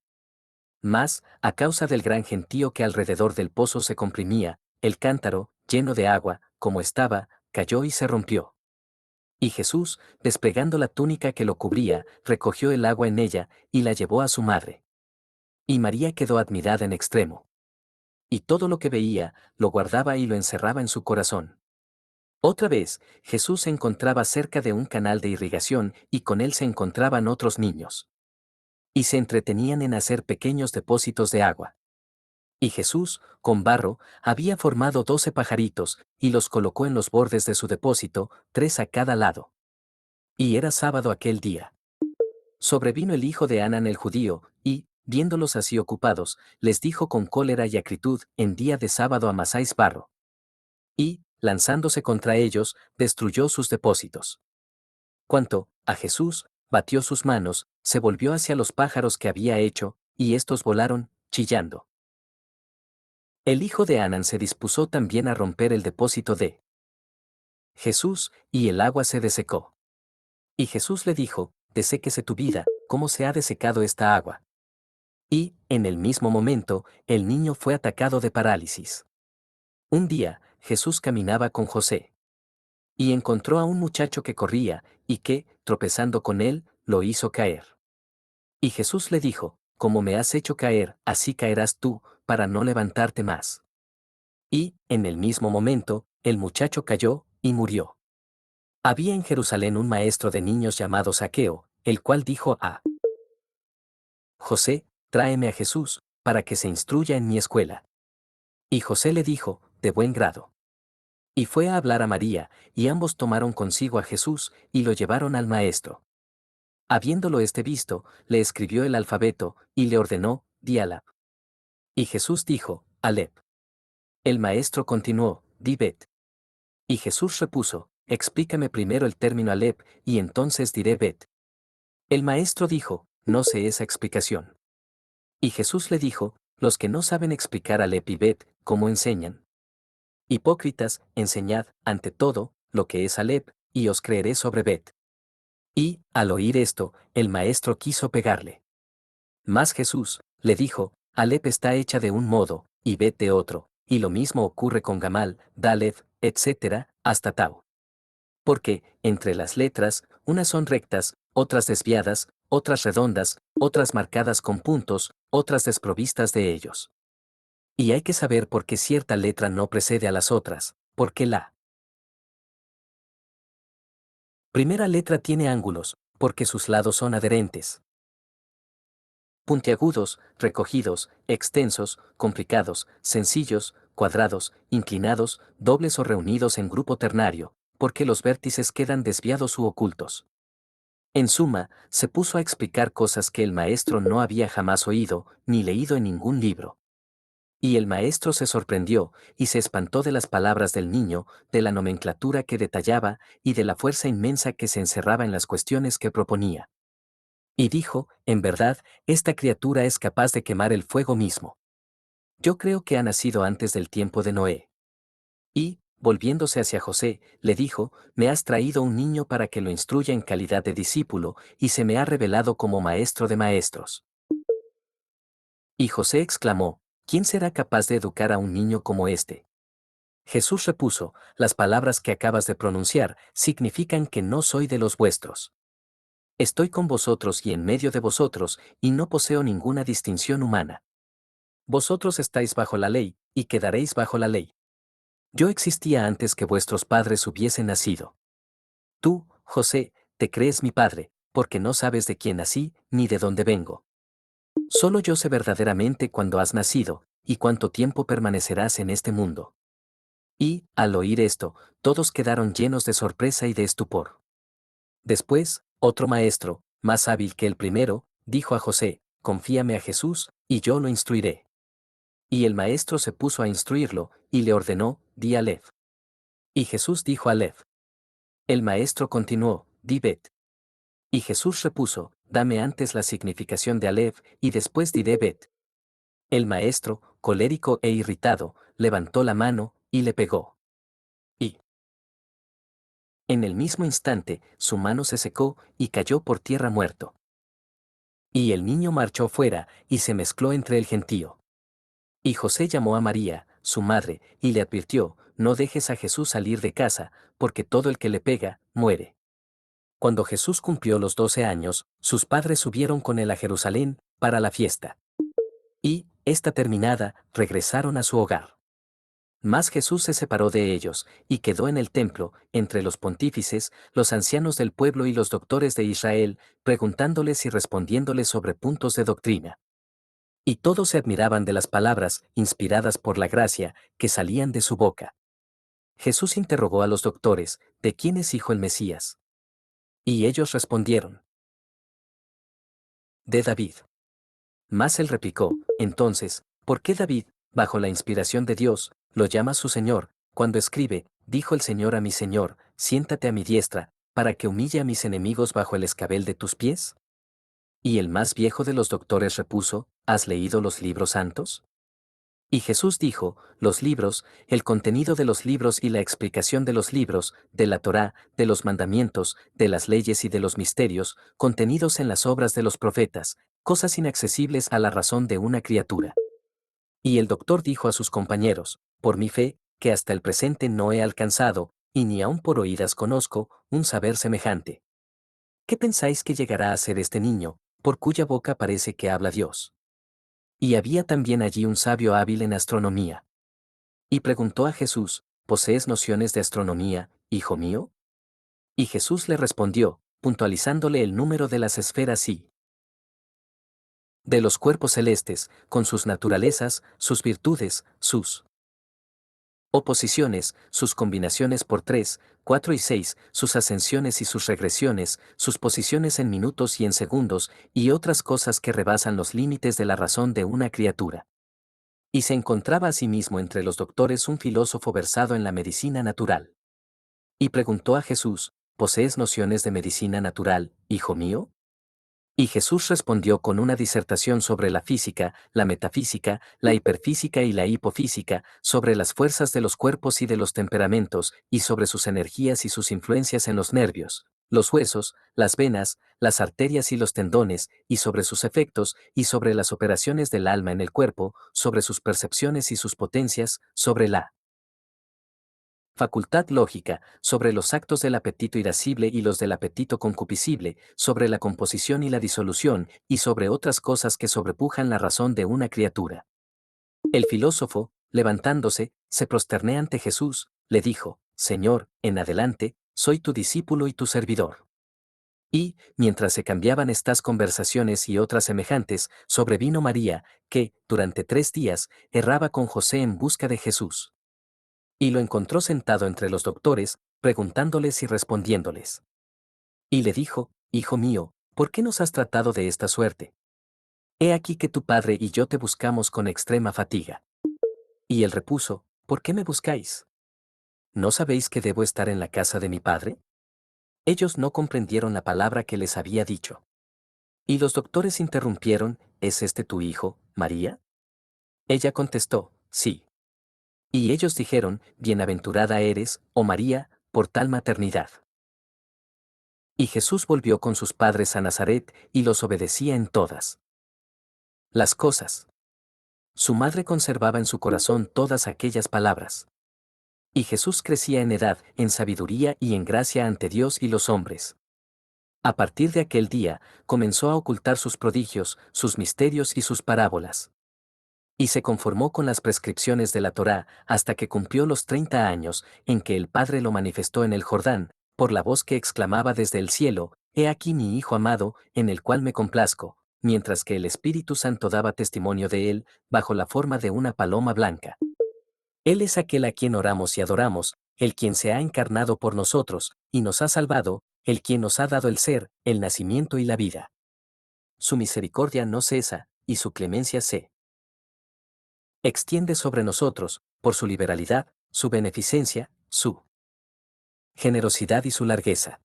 Mas, a causa del gran gentío que alrededor del pozo se comprimía, el cántaro, lleno de agua, como estaba, cayó y se rompió. Y Jesús, desplegando la túnica que lo cubría, recogió el agua en ella, y la llevó a su madre. Y María quedó admirada en extremo. Y todo lo que veía, lo guardaba y lo encerraba en su corazón. Otra vez, Jesús se encontraba cerca de un canal de irrigación, y con él se encontraban otros niños. Y se entretenían en hacer pequeños depósitos de agua. Y Jesús, con barro, había formado 12 pajaritos, y los colocó en los bordes de su depósito, 3 a cada lado. Y era sábado aquel día. Sobrevino el hijo de Anán el judío, y, viéndolos así ocupados, les dijo con cólera y acritud, en día de sábado amasáis barro. Y, lanzándose contra ellos, destruyó sus depósitos. Cuanto, a Jesús, batió sus manos, se volvió hacia los pájaros que había hecho, y estos volaron, chillando. El hijo de Anán se dispuso también a romper el depósito de Jesús, y el agua se desecó. Y Jesús le dijo, deséquese tu vida, ¿cómo se ha desecado esta agua? Y, en el mismo momento, el niño fue atacado de parálisis. Un día, Jesús caminaba con José. Y encontró a un muchacho que corría, y que, tropezando con él, lo hizo caer. Y Jesús le dijo, Como me has hecho caer, así caerás tú, para no levantarte más. Y, en el mismo momento, el muchacho cayó, y murió. Había en Jerusalén un maestro de niños llamado Zaqueo, el cual dijo a José, tráeme a Jesús, para que se instruya en mi escuela. Y José le dijo, de buen grado. Y fue a hablar a María, y ambos tomaron consigo a Jesús, y lo llevaron al maestro. Habiéndolo visto, le escribió el alfabeto, y le ordenó, di Alep. Y Jesús dijo, Alep. El maestro continuó, di Bet. Y Jesús repuso, explícame primero el término Alep, y entonces diré Bet. El maestro dijo, no sé esa explicación. Y Jesús le dijo, los que no saben explicar Alep y Bet, ¿cómo enseñan? Hipócritas, enseñad, ante todo, lo que es Alep, y os creeré sobre Bet. Y, al oír esto, el maestro quiso pegarle. Mas Jesús, le dijo, Alep está hecha de un modo, y Bet de otro, y lo mismo ocurre con Gamal, Daleth, etc., hasta Tau. Porque, entre las letras, unas son rectas, otras desviadas, otras redondas, otras marcadas con puntos, otras desprovistas de ellos. Y hay que saber por qué cierta letra no precede a las otras, porque la primera letra tiene ángulos, porque sus lados son adherentes. Puntiagudos, recogidos, extensos, complicados, sencillos, cuadrados, inclinados, dobles o reunidos en grupo ternario, porque los vértices quedan desviados u ocultos. En suma, se puso a explicar cosas que el maestro no había jamás oído, ni leído en ningún libro. Y el maestro se sorprendió, y se espantó de las palabras del niño, de la nomenclatura que detallaba, y de la fuerza inmensa que se encerraba en las cuestiones que proponía. Y dijo, en verdad, esta criatura es capaz de quemar el fuego mismo. Yo creo que ha nacido antes del tiempo de Noé. Y, volviéndose hacia José, le dijo, me has traído un niño para que lo instruya en calidad de discípulo, y se me ha revelado como maestro de maestros. Y José exclamó, ¿quién será capaz de educar a un niño como este? Jesús repuso, las palabras que acabas de pronunciar significan que no soy de los vuestros. Estoy con vosotros y en medio de vosotros, y no poseo ninguna distinción humana. Vosotros estáis bajo la ley, y quedaréis bajo la ley. Yo existía antes que vuestros padres hubiesen nacido. Tú, José, te crees mi padre, porque no sabes de quién nací, ni de dónde vengo. Solo yo sé verdaderamente cuándo has nacido, y cuánto tiempo permanecerás en este mundo. Y, al oír esto, todos quedaron llenos de sorpresa y de estupor. Después, otro maestro, más hábil que el primero, dijo a José, confíame a Jesús, y yo lo instruiré. Y el maestro se puso a instruirlo, y le ordenó, di Aleph. Y Jesús dijo Aleph. El maestro continuó, di Bet. Y Jesús repuso, dame antes la significación de Aleph, y después diré Bet. El maestro, colérico e irritado, levantó la mano, y le pegó. Y, en el mismo instante, su mano se secó, y cayó por tierra muerto. Y el niño marchó fuera, y se mezcló entre el gentío. Y José llamó a María, su madre, y le advirtió, no dejes a Jesús salir de casa, porque todo el que le pega, muere. Cuando Jesús cumplió los 12 años, sus padres subieron con él a Jerusalén, para la fiesta. Y, esta terminada, regresaron a su hogar. Mas Jesús se separó de ellos, y quedó en el templo, entre los pontífices, los ancianos del pueblo y los doctores de Israel, preguntándoles y respondiéndoles sobre puntos de doctrina. Y todos se admiraban de las palabras, inspiradas por la gracia, que salían de su boca. Jesús interrogó a los doctores, ¿de quién es hijo el Mesías? Y ellos respondieron, de David. Mas él replicó, entonces, ¿por qué David, bajo la inspiración de Dios, lo llama su Señor, cuando escribe, dijo el Señor a mi Señor, siéntate a mi diestra, para que humille a mis enemigos bajo el escabel de tus pies? Y el más viejo de los doctores repuso, ¿has leído los libros santos? Y Jesús dijo, los libros, el contenido de los libros y la explicación de los libros, de la Torá, de los mandamientos, de las leyes y de los misterios, contenidos en las obras de los profetas, cosas inaccesibles a la razón de una criatura. Y el doctor dijo a sus compañeros, por mi fe, que hasta el presente no he alcanzado, y ni aun por oídas conozco, un saber semejante. ¿Qué pensáis que llegará a ser este niño, por cuya boca parece que habla Dios? Y había también allí un sabio hábil en astronomía. Y preguntó a Jesús, ¿posees nociones de astronomía, hijo mío? Y Jesús le respondió, puntualizándole el número de las esferas y de los cuerpos celestes, con sus naturalezas, sus virtudes, sus oposiciones, sus combinaciones por 3, 4 y 6, sus ascensiones y sus regresiones, sus posiciones en minutos y en segundos, y otras cosas que rebasan los límites de la razón de una criatura. Y se encontraba asimismo entre los doctores un filósofo versado en la medicina natural. Y preguntó a Jesús, ¿posees nociones de medicina natural, hijo mío? Y Jesús respondió con una disertación sobre la física, la metafísica, la hiperfísica y la hipofísica, sobre las fuerzas de los cuerpos y de los temperamentos, y sobre sus energías y sus influencias en los nervios, los huesos, las venas, las arterias y los tendones, y sobre sus efectos, y sobre las operaciones del alma en el cuerpo, sobre sus percepciones y sus potencias, sobre la facultad lógica, sobre los actos del apetito irascible y los del apetito concupiscible, sobre la composición y la disolución, y sobre otras cosas que sobrepujan la razón de una criatura. El filósofo, levantándose, se prosterné ante Jesús, le dijo, Señor, en adelante, soy tu discípulo y tu servidor. Y, mientras se cambiaban estas conversaciones y otras semejantes, sobrevino María, que, durante 3 días, erraba con José en busca de Jesús. Y lo encontró sentado entre los doctores, preguntándoles y respondiéndoles. Y le dijo, Hijo mío, ¿por qué nos has tratado de esta suerte? He aquí que tu padre y yo te buscamos con extrema fatiga. Y él repuso, ¿por qué me buscáis? ¿No sabéis que debo estar en la casa de mi padre? Ellos no comprendieron la palabra que les había dicho. Y los doctores interrumpieron, ¿es este tu hijo, María? Ella contestó, sí. Y ellos dijeron, Bienaventurada eres, oh María, por tal maternidad. Y Jesús volvió con sus padres a Nazaret y los obedecía en todas las cosas. Su madre conservaba en su corazón todas aquellas palabras. Y Jesús crecía en edad, en sabiduría y en gracia ante Dios y los hombres. A partir de aquel día, comenzó a ocultar sus prodigios, sus misterios y sus parábolas. Y se conformó con las prescripciones de la Torá hasta que cumplió los 30 años, en que el Padre lo manifestó en el Jordán, por la voz que exclamaba desde el cielo, He aquí mi Hijo amado, en el cual me complazco, mientras que el Espíritu Santo daba testimonio de él, bajo la forma de una paloma blanca. Él es aquel a quien oramos y adoramos, el quien se ha encarnado por nosotros, y nos ha salvado, el quien nos ha dado el ser, el nacimiento y la vida. Su misericordia no cesa, y su clemencia se extiende sobre nosotros, por su liberalidad, su beneficencia, su generosidad y su largueza.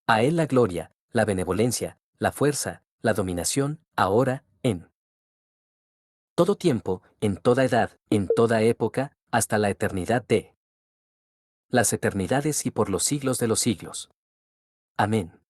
A Él la gloria, la benevolencia, la fuerza, la dominación, ahora, en todo tiempo, en toda edad, en toda época, hasta la eternidad de las eternidades y por los siglos de los siglos. Amén.